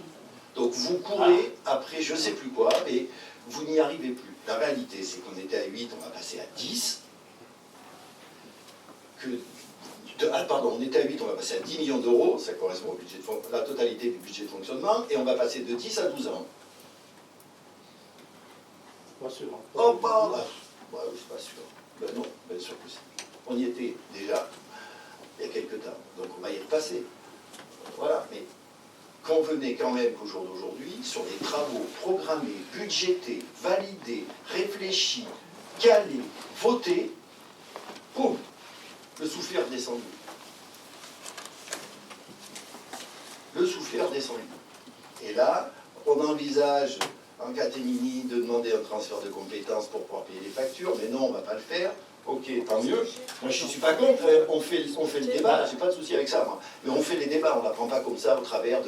[SPEAKER 4] Donc vous courez après je ne sais plus quoi, mais vous n'y arrivez plus. La réalité, c'est qu'on était à 8, on va passer à 10. On était à 8, on va passer à 10 millions d'euros, ça correspond au budget la totalité du budget de fonctionnement, et on va passer de 10 à 12 ans.
[SPEAKER 1] Pas sûr. Hein.
[SPEAKER 4] Oh bah, je suis pas sûr. Ben non, bien sûr que si. On y était déjà il y a quelques temps, donc on va y repasser. Voilà, mais convenez quand même qu'au jour d'aujourd'hui, sur des travaux programmés, budgétés, validés, réfléchis, calés, votés, boum, le souffleur descendu. Le souffleur descendu. Et là, on envisage en catémini de demander un transfert de compétences pour pouvoir payer les factures, mais non, on ne va pas le faire. Ok, tant mieux. Moi, je ne suis pas contre, on fait le débat, j'ai pas de souci avec ça, moi. Mais on fait les débats, on n'apprend pas comme ça au travers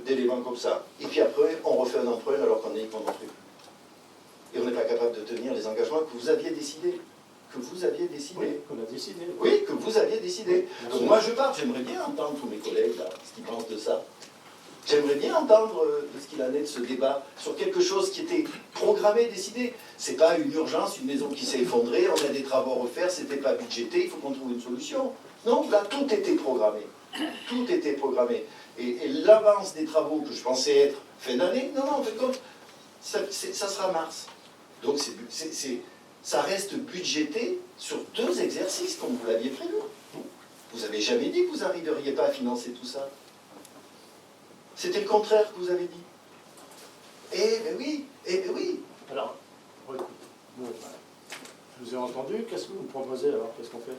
[SPEAKER 4] d'éléments comme ça. Et puis après, on refait un emprunt alors qu'on est qu'on n'en fait plus. Et on n'est pas capable de tenir les engagements que vous aviez décidés. Que vous aviez décidé.
[SPEAKER 1] Oui, qu'on a décidé.
[SPEAKER 4] Oui, que vous aviez décidé. Donc moi je pars, j'aimerais bien entendre tous mes collègues là, ce qu'ils pensent de ça. J'aimerais bien entendre de ce qu'il en est de ce débat sur quelque chose qui était programmé, décidé. C'est pas une urgence, une maison qui s'est effondrée, on a des travaux à refaire, c'était pas budgété, il faut qu'on trouve une solution. Non, là tout était programmé. Tout était programmé. Et l'avance des travaux que je pensais être fin d'année, non, en fait compte, ça sera mars. Donc ça reste budgété sur 2 exercices, comme vous l'aviez prévu. Vous n'avez jamais dit que vous n'arriveriez pas à financer tout ça. C'était le contraire que vous avez dit. Eh bien oui, eh bien oui.
[SPEAKER 1] Alors, oui, bon, je vous ai entendu, qu'est-ce que vous me proposez alors? Qu'est-ce qu'on fait?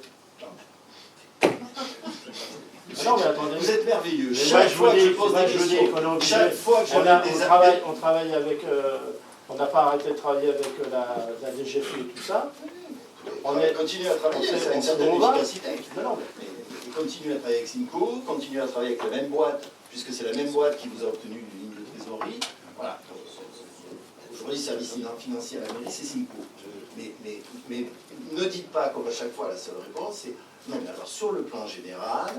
[SPEAKER 1] Non mais attendez.
[SPEAKER 4] Vous êtes merveilleux.
[SPEAKER 1] Mais moi,
[SPEAKER 4] Chaque fois que je pose des
[SPEAKER 1] je vous dis
[SPEAKER 4] questions,
[SPEAKER 1] qu'on est obligé.
[SPEAKER 4] chaque fois que
[SPEAKER 1] on
[SPEAKER 4] j'avais des
[SPEAKER 1] travaille avec. On n'a pas arrêté de travailler avec la DGFI et tout ça.
[SPEAKER 4] On continue à travailler avec une certaine efficacité.
[SPEAKER 1] Non,
[SPEAKER 4] mais continuez à travailler avec Simco, continuez à travailler avec la même boîte, puisque c'est la même boîte qui vous a obtenu une ligne de trésorerie. Voilà. Aujourd'hui, service financier à la mairie, c'est Simco. Mais ne dites pas, comme à chaque fois, la seule réponse, c'est non, mais alors sur le plan général,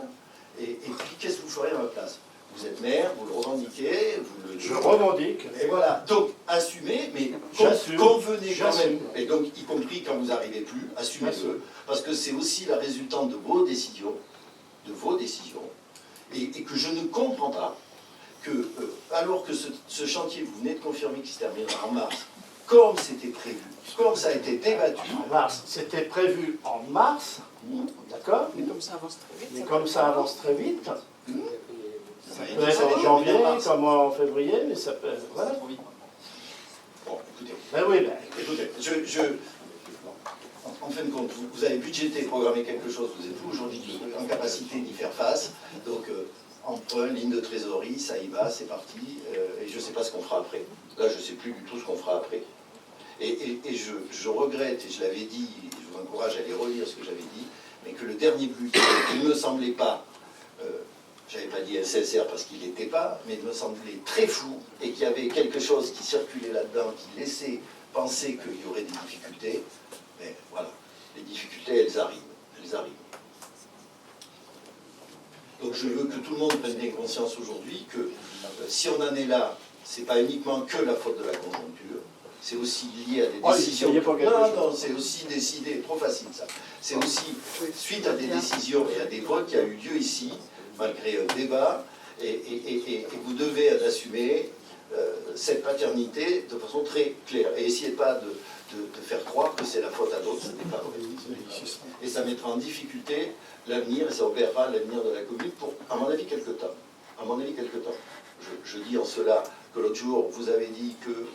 [SPEAKER 4] et puis qu'est-ce que vous ferez à ma place? Vous êtes maire, vous le revendiquez, vous le...
[SPEAKER 1] je revendique.
[SPEAKER 4] Et voilà, donc assumez, mais
[SPEAKER 1] J'assume.
[SPEAKER 4] convenez quand même,
[SPEAKER 1] J'assume.
[SPEAKER 4] et donc y compris quand vous n'arrivez plus, assumez-le, parce que c'est aussi la résultante de vos décisions, et que je ne comprends pas que, alors que ce chantier, vous venez de confirmer qu'il se terminera en mars, comme c'était prévu, comme ça a été débattu,
[SPEAKER 1] En mars, c'était prévu en mars, d'accord?
[SPEAKER 2] Mais comme ça avance très vite.
[SPEAKER 1] Mais comme ça avance très vite,
[SPEAKER 4] ça
[SPEAKER 1] ça peut être en janvier, comme en février, mais ça peut. Voilà.
[SPEAKER 4] Bon, écoutez,
[SPEAKER 1] Ben oui, ben.
[SPEAKER 4] écoutez, en fin de compte, vous avez budgété, programmé quelque chose, vous êtes vous aujourd'hui en capacité d'y faire face, donc emprunt, ligne de trésorerie, ça y va, c'est parti, et je ne sais pas ce qu'on fera après. Là, je ne sais plus du tout ce qu'on fera après. Et je regrette, et je l'avais dit, je vous encourage à aller relire ce que j'avais dit, mais que le dernier budget, il ne me semblait pas, j'avais pas dit SSR parce qu'il n'était pas, mais il me semblait très flou, et qu'il y avait quelque chose qui circulait là-dedans, qui laissait penser qu'il y aurait des difficultés. Mais voilà, les difficultés, elles arrivent. Donc je veux que tout le monde prenne bien conscience aujourd'hui que si on en est là, c'est pas uniquement que la faute de la conjoncture, c'est aussi lié à des décisions. Non, c'est aussi décidé, trop facile ça. C'est aussi suite à des décisions et à des votes qui a eu lieu ici, malgré un débat, et vous devez assumer cette paternité de façon très claire. Et essayez pas de faire croire que c'est la faute à d'autres, ce n'est pas vrai. Et ça mettra en difficulté l'avenir, et ça opérera l'avenir de la commune pour, à mon avis, quelque temps. Je dis en cela que l'autre jour, vous avez dit que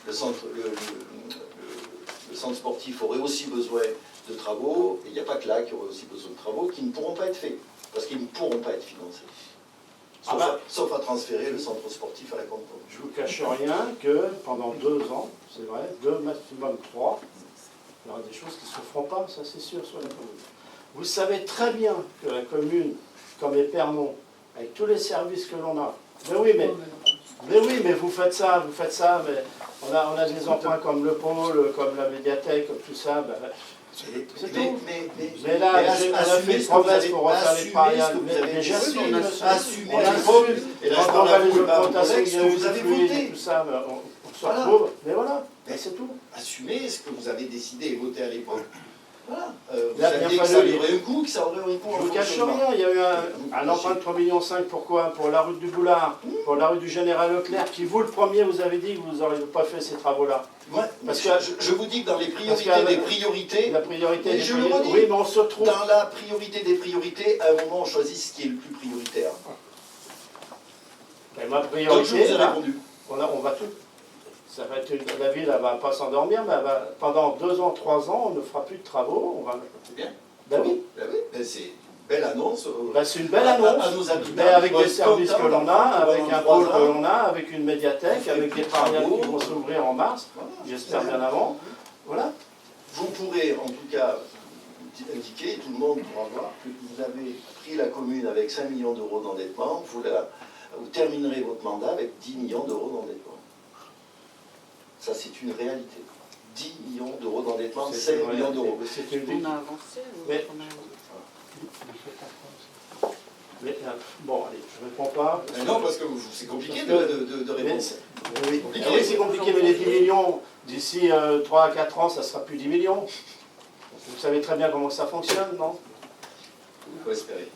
[SPEAKER 4] le centre sportif aurait aussi besoin de travaux, et il n'y a pas que là qui aurait aussi besoin de travaux, qui ne pourront pas être faits, parce qu'ils ne pourront pas être financés. Sauf à transférer le centre sportif à la commune.
[SPEAKER 1] Je ne vous cache rien que pendant 2 ans, c'est vrai, 2 maximum 3, il y aura des choses qui ne se feront pas, ça c'est sûr, sur la commune. Vous savez très bien que la commune, comme Épernon, avec tous les services que l'on a, mais vous faites ça, mais on a des emprunts comme le pôle, comme la médiathèque, comme tout ça, ben, c'est tout. Mais là, on a fait une promesse pour refaire les pariales, mais j'assume,
[SPEAKER 4] Assumez
[SPEAKER 1] et quand on va les augmentations, il y a eu
[SPEAKER 4] vous avez
[SPEAKER 1] du fluide
[SPEAKER 4] voté.
[SPEAKER 1] et tout ça, on se retrouve, mais voilà, c'est tout.
[SPEAKER 4] Assumez ce que vous avez décidé et voté à l'époque. Voilà. Vous
[SPEAKER 1] Là, il a
[SPEAKER 4] saviez que
[SPEAKER 1] fallu-
[SPEAKER 4] ça aurait un coût, que ça aurait un coût.
[SPEAKER 1] Je
[SPEAKER 4] en
[SPEAKER 1] vous cache
[SPEAKER 4] fonctionnement.
[SPEAKER 1] rien, il y a eu un emprunt de 3,5 millions. Pourquoi? Pour la route du Boulard, pour la rue du Général Leclerc, qui vous le premier, vous avez dit que vous n'auriez pas fait ces travaux-là.
[SPEAKER 4] Ouais,
[SPEAKER 1] Parce
[SPEAKER 4] parce
[SPEAKER 1] que-
[SPEAKER 4] que je vous dis que dans les priorités
[SPEAKER 1] parce que-
[SPEAKER 4] des priorités,
[SPEAKER 1] La priorité
[SPEAKER 4] Mais
[SPEAKER 1] des
[SPEAKER 4] je le
[SPEAKER 1] priorités.
[SPEAKER 4] redis.
[SPEAKER 1] Oui, mais on se trouve.
[SPEAKER 4] dans la priorité des priorités, à un moment, on choisit ce qui est le plus prioritaire.
[SPEAKER 1] Et ma
[SPEAKER 4] Donc je
[SPEAKER 1] priorité,
[SPEAKER 4] vous ai
[SPEAKER 1] là,
[SPEAKER 4] répondu.
[SPEAKER 1] on va tout. Ça va être la ville, elle ne va pas s'endormir, mais pendant 2 ans, 3 ans, on ne fera plus de travaux.
[SPEAKER 4] C'est bien.
[SPEAKER 1] Ben oui,
[SPEAKER 4] Ben oui, ben c'est une belle annonce.
[SPEAKER 1] ben c'est une belle annonce.
[SPEAKER 4] À nos habitants.
[SPEAKER 1] Mais avec
[SPEAKER 4] Ils vont
[SPEAKER 1] des
[SPEAKER 4] être
[SPEAKER 1] services
[SPEAKER 4] contents
[SPEAKER 1] que l'on a,
[SPEAKER 4] d'apprendre
[SPEAKER 1] avec
[SPEAKER 4] pendant
[SPEAKER 1] un
[SPEAKER 4] 3
[SPEAKER 1] pôle que
[SPEAKER 4] ans.
[SPEAKER 1] l'on a, avec une médiathèque,
[SPEAKER 4] On fait
[SPEAKER 1] avec
[SPEAKER 4] plus
[SPEAKER 1] des
[SPEAKER 4] de
[SPEAKER 1] parlières
[SPEAKER 4] travaux.
[SPEAKER 1] qui vont s'ouvrir en mars,
[SPEAKER 4] Voilà.
[SPEAKER 1] j'espère bien avant. Voilà.
[SPEAKER 4] Vous pourrez en tout cas indiquer, tout le monde pourra voir, que vous avez pris la commune avec 5 millions d'euros d'endettement, vous terminerez votre mandat avec 10 millions d'euros d'endettement. Ça, c'est une réalité. 10 millions d'euros d'endettement, 5 millions d'euros.
[SPEAKER 1] C'est une
[SPEAKER 2] On a avancé.
[SPEAKER 1] Mais- Mais, bon, allez, je ne réponds pas.
[SPEAKER 4] Non, parce que c'est compliqué
[SPEAKER 1] Parce que-
[SPEAKER 4] de
[SPEAKER 1] Mais
[SPEAKER 4] répondre.
[SPEAKER 1] c'est-
[SPEAKER 4] Oui,
[SPEAKER 1] Ah oui, c'est compliqué, mais les 10 millions, d'ici 3 à 4 ans, ça ne sera plus 10 millions. Vous savez très bien comment ça fonctionne, non?
[SPEAKER 4] Il faut espérer.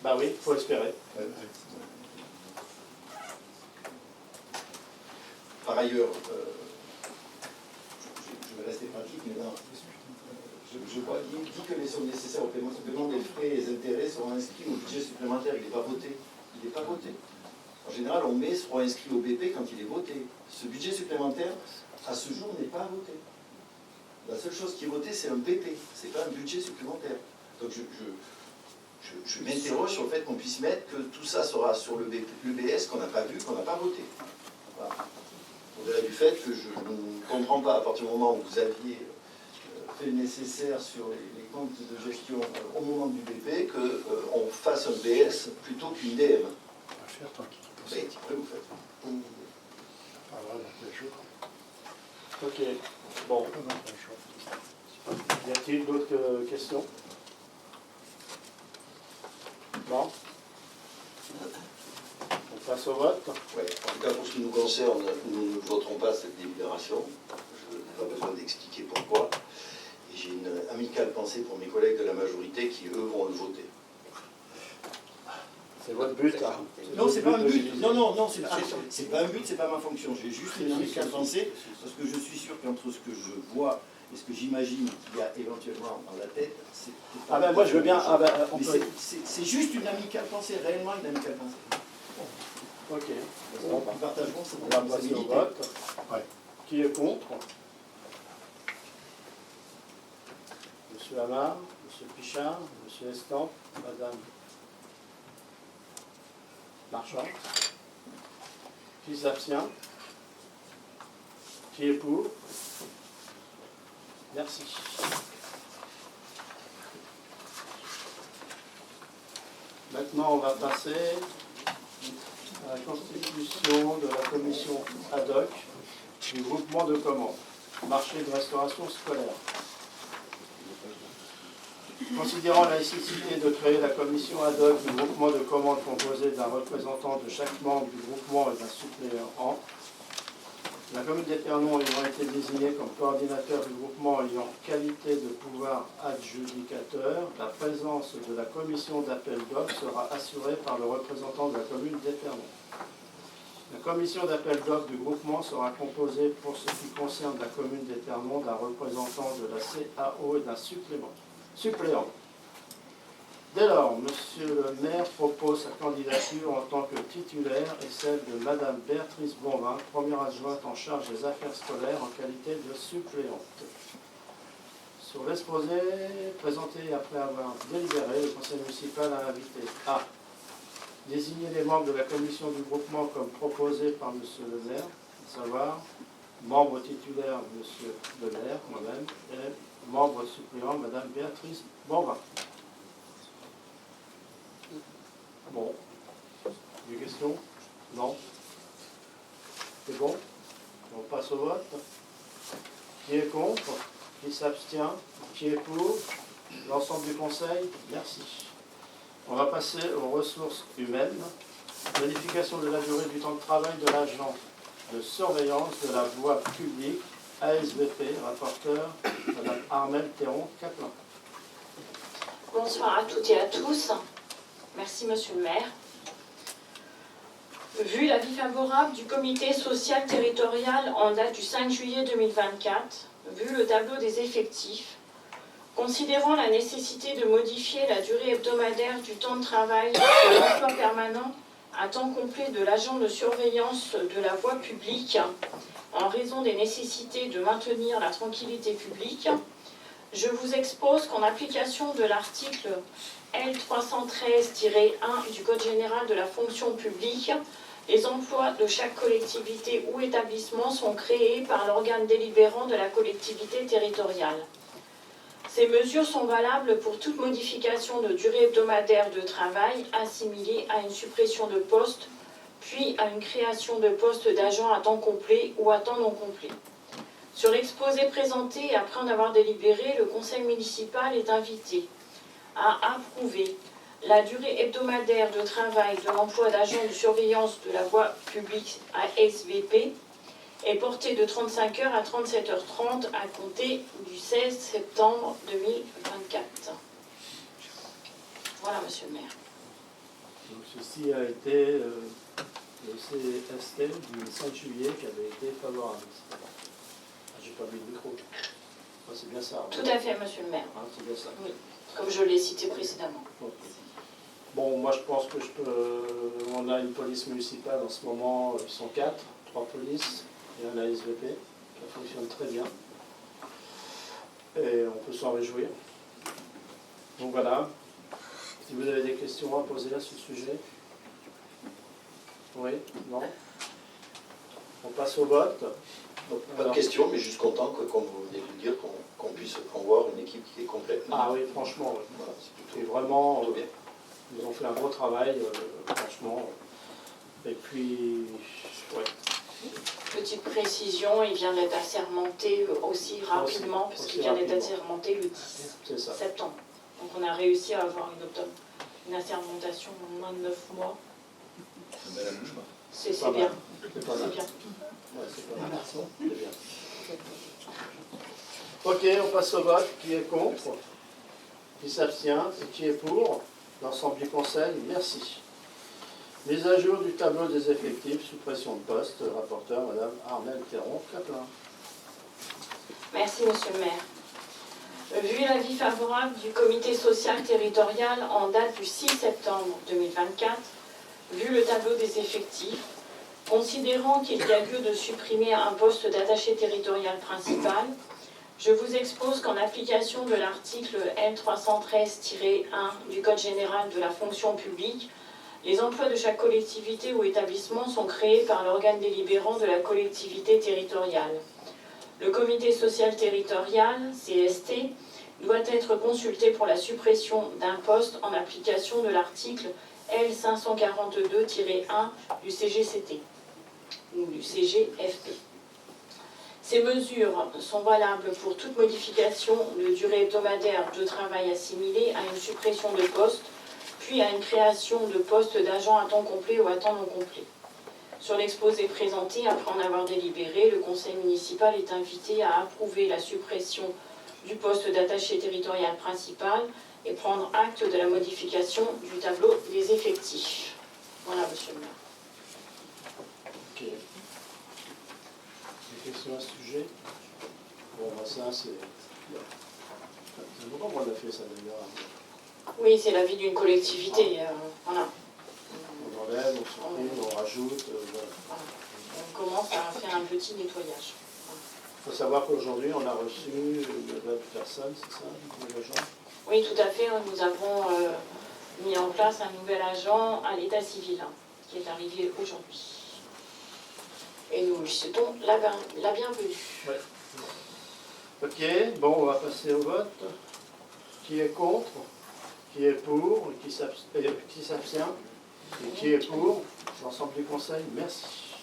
[SPEAKER 1] Bah oui, il faut espérer.
[SPEAKER 4] Par ailleurs, je vais rester pratique, mais non. Je vois, il dit que les sommes nécessaires au paiement des frais et des intérêts seront inscrits au budget supplémentaire. Il n'est pas voté. Il n'est pas voté. En général, on seront inscrits au BP quand il est voté. Ce budget supplémentaire, à ce jour, n'est pas voté. La seule chose qui est votée, c'est un BP. Ce n'est pas un budget supplémentaire. Donc je m'interroge sur le fait qu'on puisse mettre que tout ça sera sur le BS qu'on n'a pas vu, qu'on n'a pas voté. Voilà. Au-delà du fait que je ne comprends pas, à partir du moment où vous aviez fait le nécessaire sur les comptes de gestion au moment du BP, qu'on fasse un BS plutôt qu'une DM.
[SPEAKER 3] On va faire tranquille.
[SPEAKER 4] Oui, vous faites.
[SPEAKER 3] On parlera dans 15 jours.
[SPEAKER 1] Ok, bon,
[SPEAKER 3] Pas dans 15 jours.
[SPEAKER 1] y a-t-il d'autres questions? Non? On passe au vote.
[SPEAKER 4] Ouais. En tout cas, pour ce qui nous concerne, nous ne voterons pas cette délibération. Je n'ai pas besoin d'expliquer pourquoi. Et j'ai une amicale pensée pour mes collègues de la majorité qui, eux, vont le voter.
[SPEAKER 1] C'est votre but, hein?
[SPEAKER 4] Non, c'est pas un
[SPEAKER 1] votre
[SPEAKER 4] but.
[SPEAKER 1] de-
[SPEAKER 4] Non, c'est pas un but, c'est pas ma fonction. J'ai juste une amicale pensée parce que je suis sûr qu'entre ce que je vois et ce que j'imagine qu'il y a éventuellement dans la tête, c'est peut-être pas
[SPEAKER 1] Ah ben moi je veux bien. Ah ben, on
[SPEAKER 4] Mais
[SPEAKER 1] peut...
[SPEAKER 4] c'est juste une amicale pensée, réellement une amicale pensée.
[SPEAKER 1] Ok.
[SPEAKER 4] Nous partagerons cette
[SPEAKER 1] On va passer au
[SPEAKER 4] responsabilité.
[SPEAKER 1] vote.
[SPEAKER 3] Ouais.
[SPEAKER 1] Qui est contre? Monsieur Amar, Monsieur Pichard, Monsieur Estampe, Madame Marchand. Qui s'abstient? Qui est pour? Merci. Maintenant, on va passer à la constitution de la commission ad hoc du groupement de commandes, marché de restauration scolaire. Considérant la nécessité de créer la commission ad hoc du groupement de commandes composée d'un représentant de chaque membre du groupement et d'un suppléant, la commune d'Épernon ayant été désignée comme coordinateur du groupement ayant qualité de pouvoir adjudicateur, la présence de la commission d'appel d'offres sera assurée par le représentant de la commune d'Épernon. La commission d'appel d'offres du groupement sera composée pour ce qui concerne la commune d'Épernon d'un représentant de la CAO et d'un suppléant. Dès lors, Monsieur le maire propose sa candidature en tant que titulaire et celle de Madame Béatrice Bonvin, première adjointe en charge des affaires scolaires en qualité de suppléante. Sur l'exposé présenté après avoir délibéré, le conseil municipal a invité à désigner les membres de la commission du groupement comme proposé par Monsieur le maire, à savoir membre titulaire Monsieur le maire, moi-même, et membre suppléant Madame Béatrice Bonvin. Bon. Des questions? Non? C'est bon? On passe au vote. Qui est contre? Qui s'abstient? Qui est pour? L'ensemble du conseil? Merci. On va passer aux ressources humaines. Modification de la durée du temps de travail de l'agent de surveillance de la voie publique ASVP, rapporteur, Madame Armelle Théron-Caplin.
[SPEAKER 7] Bonsoir à toutes et à tous. Merci Monsieur le maire. Vu l'avis favorable du comité social territorial en date du 5 juillet 2024, vu le tableau des effectifs, considérant la nécessité de modifier la durée hebdomadaire du temps de travail de l'emploi permanent à temps complet de l'agent de surveillance de la voie publique en raison des nécessités de maintenir la tranquillité publique, je vous expose qu'en application de l'article L313-1 du Code général de la fonction publique, les emplois de chaque collectivité ou établissement sont créés par l'organe délibérant de la collectivité territoriale. Ces mesures sont valables pour toute modification de durée hebdomadaire de travail assimilée à une suppression de poste, puis à une création de poste d'agent à temps complet ou à temps non complet. Sur l'exposé présenté, après en avoir délibéré, le conseil municipal est invité à approuver la durée hebdomadaire de travail de l'emploi d'agent de surveillance de la voie publique ASVP est portée de 35 heures à 37h30 à compter du 16 septembre 2024. Voilà, monsieur le maire.
[SPEAKER 1] Donc, ceci a été le CST du 5 juillet qui avait été favorable. Ah, j'ai pas mis le micro. Ah, c'est bien ça.
[SPEAKER 7] Tout à fait, monsieur le maire.
[SPEAKER 1] Ah, c'est bien ça.
[SPEAKER 7] Oui, comme je l'ai cité précédemment.
[SPEAKER 1] Ok. Bon, moi je pense que on a une police municipale en ce moment, ils sont 4, 3 polices et un ASVP, ça fonctionne très bien. Et on peut s'en réjouir. Donc voilà, si vous avez des questions à poser à ce sujet. Oui, non. On passe au vote.
[SPEAKER 4] Donc, pas de question, mais juste content, comme vous venez de le dire, qu'on puisse avoir une équipe qui est complète.
[SPEAKER 1] Ah oui, franchement, oui.
[SPEAKER 4] Voilà, c'est
[SPEAKER 1] Et
[SPEAKER 4] plutôt,
[SPEAKER 1] vraiment,
[SPEAKER 4] plutôt bien.
[SPEAKER 1] ils ont fait un beau travail, franchement. Et puis, ouais.
[SPEAKER 7] Petite précision, il vient d'être assermenté aussi rapidement, parce qu'il vient d'être assermenté le 10
[SPEAKER 1] C'est ça.
[SPEAKER 7] septembre. Donc on a réussi à avoir une assermentation en moins de 9 mois. C'est
[SPEAKER 1] pas
[SPEAKER 7] bien.
[SPEAKER 1] mal. C'est pas
[SPEAKER 7] C'est
[SPEAKER 1] mal.
[SPEAKER 7] bien.
[SPEAKER 1] Ouais, c'est pas mal. C'est bien. Ok, on passe au vote. Qui est contre? Qui s'abstient? Et qui est pour? L'ensemble du conseil, merci. Mise à jour du tableau des effectifs, suppression de poste, rapporteur Madame Armelle Théron-Caplin.
[SPEAKER 7] Merci, monsieur le maire. Vu l'avis favorable du comité social territorial en date du 6 septembre 2024, vu le tableau des effectifs, considérant qu'il y a lieu de supprimer un poste d'attaché territorial principal, je vous expose qu'en application de l'article L313-1 du Code général de la fonction publique, les emplois de chaque collectivité ou établissement sont créés par l'organe délibérant de la collectivité territoriale. Le comité social territorial, CST, doit être consulté pour la suppression d'un poste en application de l'article L542-1 du CGCT ou du CGFP. Ces mesures sont valables pour toute modification de durée hebdomadaire de travail assimilée à une suppression de poste, puis à une création de poste d'agent à temps complet ou à temps non complet. Sur l'exposé présenté, après en avoir délibéré, le conseil municipal est invité à approuver la suppression du poste d'attaché territorial principal et prendre acte de la modification du tableau des effectifs. Voilà, monsieur le maire.
[SPEAKER 1] Ok. Des questions à ce sujet? Bon, bah ça, c'est pourquoi on a fait ça d'ailleurs?
[SPEAKER 7] Oui, c'est l'avis d'une collectivité. Voilà.
[SPEAKER 1] On enlève, on supprime, on rajoute. Voilà.
[SPEAKER 7] Voilà. On commence à faire un petit nettoyage.
[SPEAKER 1] Il faut savoir qu'aujourd'hui, on a reçu une nouvelle personne, c'est ça, un nouvel agent?
[SPEAKER 7] Oui, tout à fait. Nous avons mis en place un nouvel agent à l'état civil qui est arrivé aujourd'hui. Et nous lui souhaitons la bienvenue.
[SPEAKER 1] Ouais. Ok, bon, on va passer au vote. Qui est contre? Qui est pour? Qui s'abstient? Et qui est pour? L'ensemble du conseil, merci.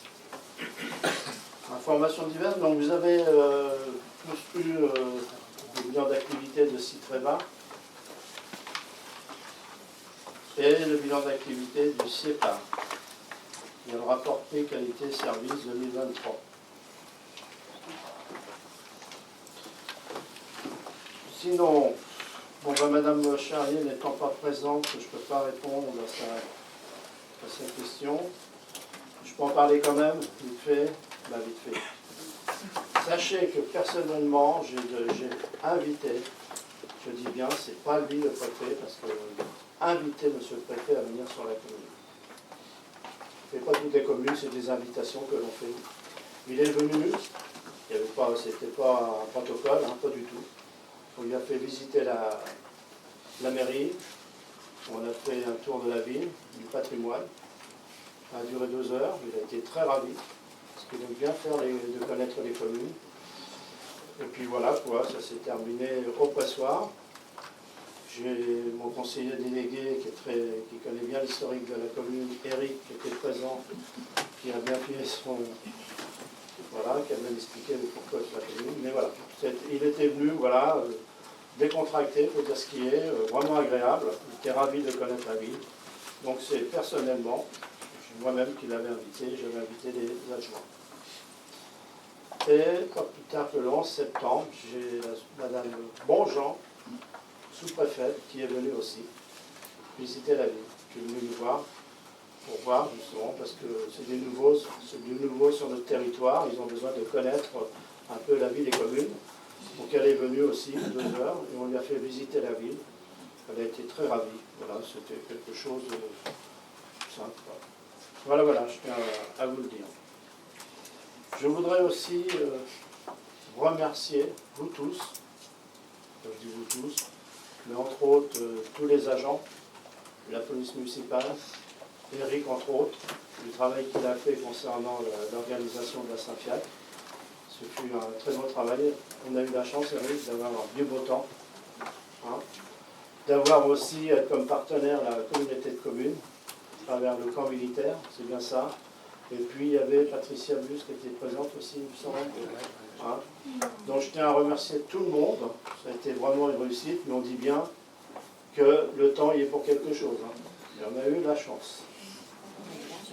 [SPEAKER 1] Informations diverses. Donc vous avez tous eu le bilan d'activité de Citreva et le bilan d'activité du CEPA. Il y a le rapport P qualité service 2023. Sinon, bon, ben, Madame Charlier n'étant pas présente, je ne peux pas répondre à sa question. Je peux en parler quand même, vite fait. Ben, vite fait. Sachez que personnellement, j'ai invité, je dis bien, c'est pas lui le préfet, parce que inviter monsieur le préfet à venir sur la commune. Ce n'est pas toutes les communes, c'est des invitations que l'on fait. Il est venu, c'était pas un protocole, hein, pas du tout. On lui a fait visiter la mairie, on a fait un tour de la ville, du patrimoine. Ça a duré 2 heures, il a été très ravi, parce qu'il aime bien faire de connaître les communes. Et puis voilà, quoi, ça s'est terminé au pressoir. J'ai mon conseiller délégué qui connaît bien l'historique de la commune, Eric, qui était présent, qui a bien fait son... Voilà, qui a bien expliqué le pourquoi de la commune. Mais voilà, il était venu, voilà, décontracté, pour dire ce qui est, vraiment agréable. Il était ravi de connaître la ville. Donc c'est personnellement, moi-même qui l'avais invité, j'avais invité les adjoints. Et pas plus tard que le 11 septembre, j'ai Madame Bonjean, sous-préfète, qui est venue aussi visiter la ville, qui est venue nous voir, pour voir justement, parce que c'est du nouveau sur notre territoire, ils ont besoin de connaître un peu la ville et communes. Donc elle est venue aussi 2 heures, et on lui a fait visiter la ville. Elle a été très ravie, voilà, c'était quelque chose de simple. Voilà, je tiens à vous le dire. Je voudrais aussi remercier vous tous, je dis vous tous, mais entre autres tous les agents de la police municipale, Eric entre autres, du travail qu'il a fait concernant l'organisation de la Saint-Fiac. Ce fut un très beau travail. On a eu la chance, Eric, d'avoir un vieux beau temps, hein, d'avoir aussi comme partenaire la communauté de communes, à travers le camp militaire, c'est bien ça. Et puis il y avait Patricia Bus qui était présente aussi, il me semble. Hein. Donc je tiens à remercier tout le monde. Ça a été vraiment une réussite, mais on dit bien que le temps y est pour quelque chose. Hein. Et on a eu la chance.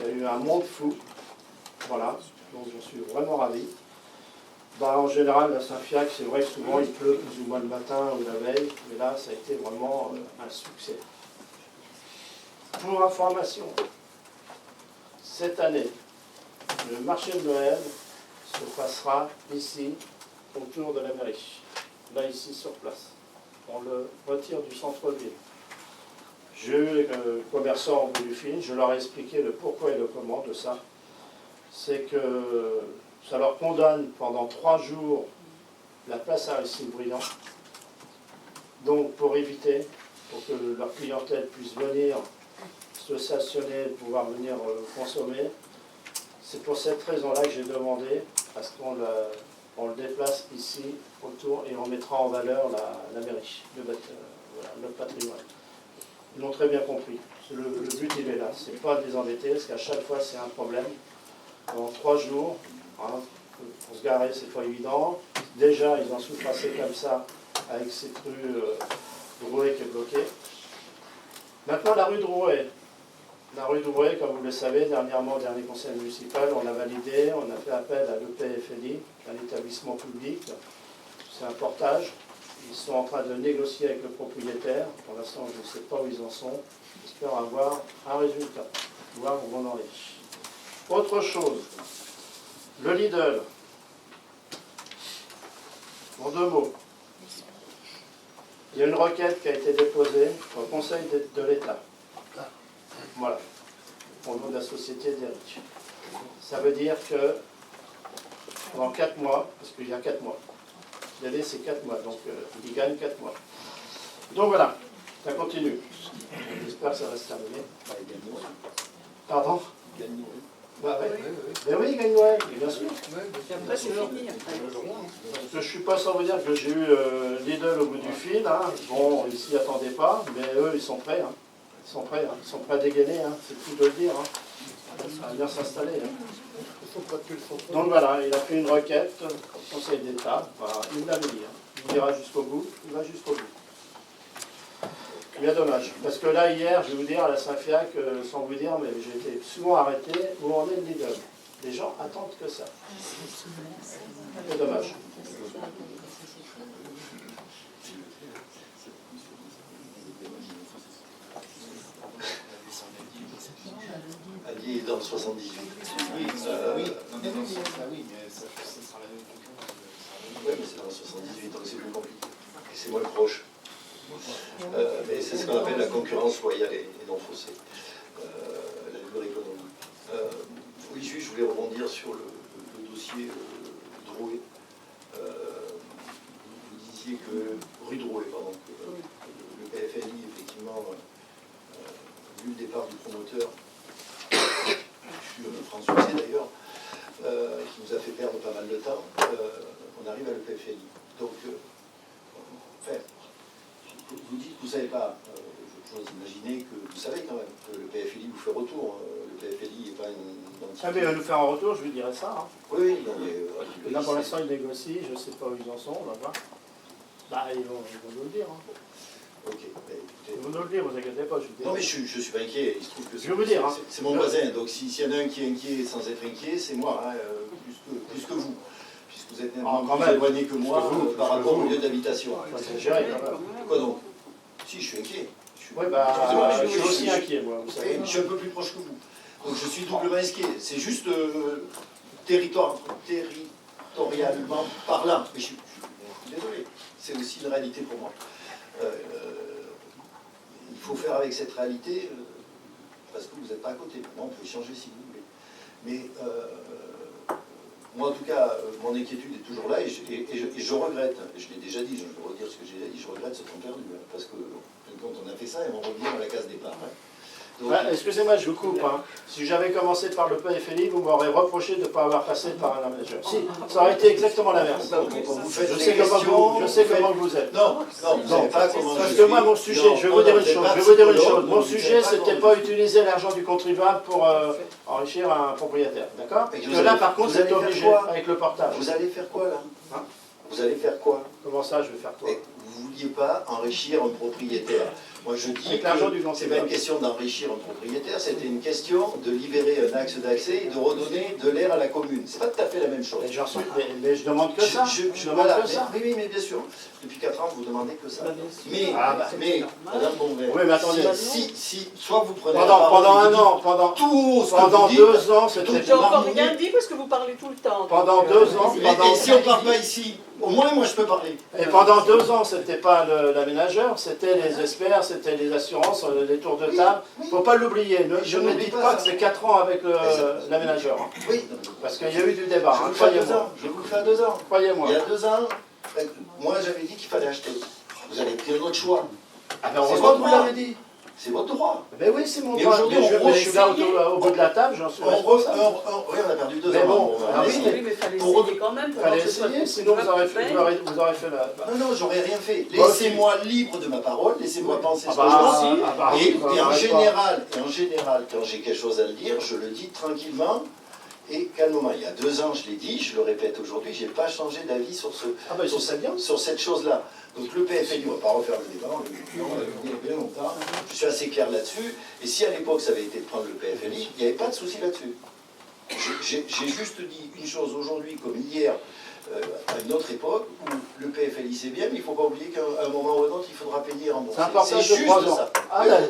[SPEAKER 1] Il y a eu un monde fou. Voilà, donc je suis vraiment ravi. En général, la Saint-Fiac, c'est vrai que souvent il pleut plus ou moins le matin ou la veille, mais là ça a été vraiment un succès. Pour information, cette année, le marché de Noël se passera ici, autour de la mairie. Là, ici, sur place. On le retire du centre-ville. J'ai eu les commerçants au bout du fil, je leur ai expliqué le pourquoi et le comment de ça. C'est que ça leur condamne pendant 3 jours la place Aristide-Briand. Donc, pour éviter, pour que leur clientèle puisse venir se stationner, pouvoir venir consommer. C'est pour cette raison-là que j'ai demandé à ce qu'on le déplace ici, autour, et on mettra en valeur la mairie, notre patrimoine. Ils l'ont très bien compris. Le but, il est là. Ce n'est pas de les embêter, parce qu'à chaque fois, c'est un problème. En 3 jours, hein, pour se garer, c'est pas évident. Déjà, ils en souffrent assez comme ça, avec cette rue Drouet qui est bloquée. Maintenant, la rue Drouet. La rue Drouet, comme vous le savez, dernièrement, au dernier conseil municipal, on a validé, on a fait appel à l'EPFLI, un établissement public. C'est un portage. Ils sont en train de négocier avec le propriétaire. Pour l'instant, je ne sais pas où ils en sont. J'espère avoir un résultat, voir où on en est. Autre chose, le Lidl. En 2 mots. Il y a une requête qui a été déposée au Conseil de l'État. Voilà, au nom de la société d'Eric. Ça veut dire que pendant 4 mois, parce qu'il y a 4 mois, l'année c'est 4 mois, donc il gagne 4 mois. Donc voilà, ça continue. J'espère que ça va se terminer. Pardon ? Bah ouais. Ben oui, il gagne Noël, bien sûr.
[SPEAKER 2] Et après, c'est fini.
[SPEAKER 1] Parce que je ne suis pas sans vous dire que j'ai eu Lidl au bout du fil. Hein. Bon, ils s'y attendaient pas, mais eux, ils sont prêts. Hein. Ils sont prêts, hein. Ils sont prêts à dégainer, hein. C'est tout de le dire. Hein. Ça va bien s'installer. Hein. Donc voilà, il a fait une requête au Conseil d'État. Voilà, il l'avait dit. Hein. Il ira jusqu'au bout, il va jusqu'au bout. Bien dommage. Parce que là, hier, je vais vous dire, à la Saint-Fiac, sans vous dire, mais j'ai été souvent arrêté, où on est le Lidl. Les gens attendent que ça. C'est dommage.
[SPEAKER 4] il est dans le 78.
[SPEAKER 6] Oui,
[SPEAKER 4] Euh,
[SPEAKER 6] oui, mais ça sera la même concurrence.
[SPEAKER 4] Oui, mais c'est dans le 78, donc c'est plus compliqué. Et c'est moins proche. Mais c'est ce qu'on appelle la concurrence loyale et non faussée. La libre économie. Oui, juste, je voulais rebondir sur le dossier Drouet. Vous disiez que, rue Drouet, pardon, que le PFLI, effectivement, vu le départ du promoteur, qui fut François d'ailleurs, qui nous a fait perdre pas mal de temps, on arrive à le PFLI. Donc, enfin, vous dites que vous ne savez pas, j'ose imaginer que vous savez quand même que le PFLI vous fait retour. Le PFLI n'est pas une entité.
[SPEAKER 1] Ah mais il va nous faire un retour, je lui dirai ça. Hein.
[SPEAKER 4] Oui, non, mais...
[SPEAKER 1] Et là pour l'instant ils négocient, je ne sais pas où ils en sont, on va voir. Bah ils vont nous le dire. Hein.
[SPEAKER 4] Ok, bah, écoutez...
[SPEAKER 1] Ils vont nous le dire, vous inquiétez pas, je vous dis.
[SPEAKER 4] Non mais je suis pas inquiet, il se trouve que
[SPEAKER 1] Je vais vous dire, hein.
[SPEAKER 4] c'est mon voisin, donc s'il y en a un qui est inquiet sans être inquiet, c'est moi, hein, plus que vous. Puisque vous êtes
[SPEAKER 1] quand
[SPEAKER 4] plus
[SPEAKER 1] même.
[SPEAKER 4] éloigné que moi
[SPEAKER 1] Plus que vous,
[SPEAKER 4] par
[SPEAKER 1] plus que
[SPEAKER 4] rapport au
[SPEAKER 1] vous.
[SPEAKER 4] lieu d'habitation.
[SPEAKER 1] C'est géré quand même.
[SPEAKER 4] Quoi donc? Si, je suis inquiet.
[SPEAKER 1] Oui, bah
[SPEAKER 4] Excusez-moi,
[SPEAKER 1] je suis aussi inquiet moi, vous savez.
[SPEAKER 4] Je suis un peu plus proche que vous. Donc je suis doublement inquiet. C'est juste territorialement parlant. Mais je suis désolé. C'est aussi une réalité pour moi. Il faut faire avec cette réalité parce que vous n'êtes pas à côté. Maintenant, on peut échanger si vous voulez. Mais moi, en tout cas, mon inquiétude est toujours là et je regrette. Je l'ai déjà dit, je vais redire ce que j'ai dit. Je regrette ce temps perdu. Hein, parce que quand on a fait ça, et on revient à la case départ. Hein. Donc,
[SPEAKER 1] Excusez-moi, je vous coupe. Hein. Si j'avais commencé par le PFLI, vous m'aurez reproché de ne pas avoir passé par un manager. Si, ça aurait été exactement l'inverse.
[SPEAKER 4] vous faites
[SPEAKER 1] Je
[SPEAKER 4] des
[SPEAKER 1] sais
[SPEAKER 4] questions,
[SPEAKER 1] comment vous êtes.
[SPEAKER 4] Non, vous savez pas comment
[SPEAKER 1] Parce
[SPEAKER 4] je
[SPEAKER 1] que
[SPEAKER 4] suis.
[SPEAKER 1] moi, mon sujet,
[SPEAKER 4] Non,
[SPEAKER 1] je vais
[SPEAKER 4] non,
[SPEAKER 1] vous dire
[SPEAKER 4] non,
[SPEAKER 1] une
[SPEAKER 4] vous
[SPEAKER 1] chose.
[SPEAKER 4] êtes
[SPEAKER 1] Je vais
[SPEAKER 4] pas
[SPEAKER 1] vous dire une
[SPEAKER 4] psychologue,
[SPEAKER 1] chose. Mon
[SPEAKER 4] donc vous
[SPEAKER 1] sujet,
[SPEAKER 4] êtes pas
[SPEAKER 1] c'était pas utiliser l'argent du contribuable pour enrichir un propriétaire. D'accord?
[SPEAKER 4] Mais
[SPEAKER 1] Que là, par contre,
[SPEAKER 4] vous
[SPEAKER 1] c'est
[SPEAKER 4] allez faire
[SPEAKER 1] obligé
[SPEAKER 4] quoi
[SPEAKER 1] avec le portage.
[SPEAKER 4] Vous allez faire quoi là?
[SPEAKER 1] Hein?
[SPEAKER 4] Vous allez faire quoi?
[SPEAKER 1] Comment ça, je vais faire quoi?
[SPEAKER 4] Mais vous ne vouliez pas enrichir un propriétaire. Moi je dis
[SPEAKER 1] Avec l'argent du
[SPEAKER 4] que c'est
[SPEAKER 1] contribuable.
[SPEAKER 4] pas une question d'enrichir un propriétaire, c'était une question de libérer un axe d'accès et de redonner de l'air à la commune. C'est pas tout à fait la même chose.
[SPEAKER 1] Mais je demande que ça. Je demande
[SPEAKER 4] voilà,
[SPEAKER 1] que ça.
[SPEAKER 4] oui, mais bien sûr. Depuis 4 ans, vous demandez que ça. Mais,
[SPEAKER 1] c'est
[SPEAKER 4] Madame Bonvert,
[SPEAKER 1] Oui, mais attendez.
[SPEAKER 4] si soit vous prenez
[SPEAKER 1] Pendant un an,
[SPEAKER 4] tout ce que
[SPEAKER 1] pendant
[SPEAKER 4] vous dites,
[SPEAKER 1] 2 ans, c'était
[SPEAKER 2] J'ai encore rien dit parce que vous parlez tout le temps.
[SPEAKER 1] pendant 2 ans,
[SPEAKER 4] et si on ne parle pas ici, au moins moi je peux parler.
[SPEAKER 1] et pendant 2 ans, c'était pas l'aménageur, c'était les experts, c'était les assurances, les tours de table. Il ne faut pas l'oublier. Je ne
[SPEAKER 4] n'oublie
[SPEAKER 1] dis
[SPEAKER 4] pas
[SPEAKER 1] pas
[SPEAKER 4] ça.
[SPEAKER 1] que c'est 4 ans avec l'aménageur. Hein.
[SPEAKER 4] Oui,
[SPEAKER 1] Parce qu'il y a eu du débat.
[SPEAKER 4] je
[SPEAKER 1] Hein,
[SPEAKER 4] vous le fais à 2
[SPEAKER 1] croyez-moi.
[SPEAKER 4] ans. Je vous le fais à 2 ans.
[SPEAKER 1] Croyez-moi.
[SPEAKER 4] Il y a 2 ans, moi j'avais dit qu'il fallait acheter. Vous avez pris un autre choix.
[SPEAKER 1] Ah ben,
[SPEAKER 4] C'est
[SPEAKER 1] heureusement que
[SPEAKER 4] votre
[SPEAKER 1] vous
[SPEAKER 4] droit.
[SPEAKER 1] l'avez dit.
[SPEAKER 4] C'est votre droit.
[SPEAKER 1] Ben oui, c'est mon
[SPEAKER 4] Mais
[SPEAKER 1] droit.
[SPEAKER 4] aujourd'hui,
[SPEAKER 1] Mais
[SPEAKER 4] on
[SPEAKER 1] je suis là
[SPEAKER 4] refait.
[SPEAKER 1] au bout de la table, j'en suis
[SPEAKER 4] Oui,
[SPEAKER 1] responsable.
[SPEAKER 4] on a perdu 2
[SPEAKER 1] Mais
[SPEAKER 4] ans.
[SPEAKER 1] bon,
[SPEAKER 4] On
[SPEAKER 1] ah
[SPEAKER 4] a
[SPEAKER 1] oui,
[SPEAKER 4] essayé.
[SPEAKER 2] Oui, mais il fallait
[SPEAKER 4] Pour-
[SPEAKER 2] essayer quand même
[SPEAKER 1] Il
[SPEAKER 2] pour
[SPEAKER 1] fallait
[SPEAKER 2] voir que ce soit
[SPEAKER 1] essayer, sinon vous aurez fait la...
[SPEAKER 4] Non, j'aurais rien fait.
[SPEAKER 1] Moi aussi.
[SPEAKER 4] Laissez-moi libre de ma parole, laissez-moi penser
[SPEAKER 1] Ah
[SPEAKER 4] ce que je pense.
[SPEAKER 1] bah,
[SPEAKER 4] Et,
[SPEAKER 1] oui,
[SPEAKER 4] et en
[SPEAKER 1] bah,
[SPEAKER 4] général, quand j'ai quelque chose à le dire, je le dis tranquillement et calmement. Il y a 2 ans, je l'ai dit, je le répète aujourd'hui, je n'ai pas changé d'avis sur,
[SPEAKER 1] Ah bah, c'est bien.
[SPEAKER 4] sur cette chose-là. Donc le PFLI, on ne va pas refaire le débat, on l'a vu il y a bien longtemps. Je suis assez clair là-dessus. Et si à l'époque ça avait été de prendre le PFLI, il n'y avait pas de souci là-dessus. J'ai juste dit une chose aujourd'hui comme hier, à une autre époque, où le PFLI c'est bien, mais il ne faut pas oublier qu'à un moment ou à un autre, il faudra payer en bourse.
[SPEAKER 1] C'est un portage de
[SPEAKER 4] juste
[SPEAKER 1] 3 ans.
[SPEAKER 4] ça.
[SPEAKER 1] Ah,
[SPEAKER 4] Oui,
[SPEAKER 1] là,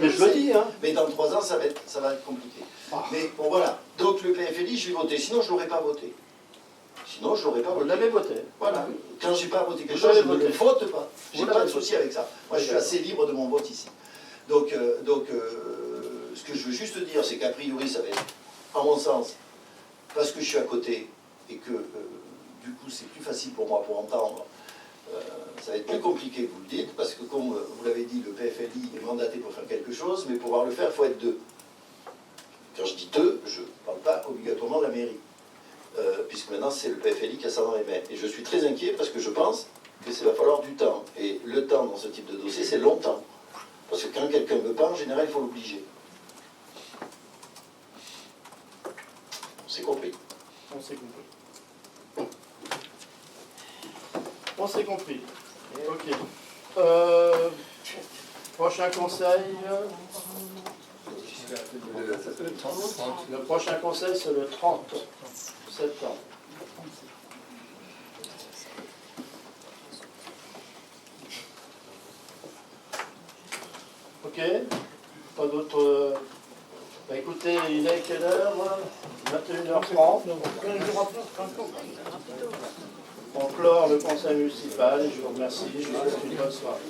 [SPEAKER 4] mais
[SPEAKER 1] je le dis, hein.
[SPEAKER 4] mais dans 3 ans, ça va être compliqué.
[SPEAKER 1] Ah.
[SPEAKER 4] Mais bon, voilà. Donc le PFLI, je vais voter. Sinon, je ne l'aurais pas voté. Sinon, je ne l'aurais pas
[SPEAKER 1] Vous
[SPEAKER 4] voté.
[SPEAKER 1] l'avez voté.
[SPEAKER 4] Voilà. Quand je n'ai pas voté quelque
[SPEAKER 1] Vous
[SPEAKER 4] chose, je
[SPEAKER 1] l'avez
[SPEAKER 4] ne le
[SPEAKER 1] voté.
[SPEAKER 4] vote pas. Je
[SPEAKER 1] Vous
[SPEAKER 4] n'ai pas de
[SPEAKER 1] l'avez
[SPEAKER 4] souci avec ça. Moi, je suis assez libre de mon vote ici. Donc, ce que je veux juste dire, c'est qu'a priori, ça va être, à mon sens, parce que je suis à côté et que, du coup, c'est plus facile pour moi pour entendre. Ça va être plus compliqué que vous le dites, parce que comme vous l'avez dit, le PFLI est mandaté pour faire quelque chose, mais pour pouvoir le faire, il faut être 2. Quand je dis 2, je ne parle pas obligatoirement de la mairie, puisque maintenant c'est le PFLI qui a ça dans les mains. Et je suis très inquiet parce que je pense que ça va falloir du temps. Et le temps dans ce type de dossier, c'est longtemps. Parce que quand quelqu'un ne veut pas, en général, il faut l'obliger. On s'est compris.
[SPEAKER 1] On s'est compris. On s'est compris. Ok. Prochain conseil. Le prochain conseil, c'est le 30 septembre. Ok. Pas d'autres Bah, écoutez, il est quelle heure? 21h30. On clore le conseil municipal et je vous remercie. Je vous souhaite une bonne soirée.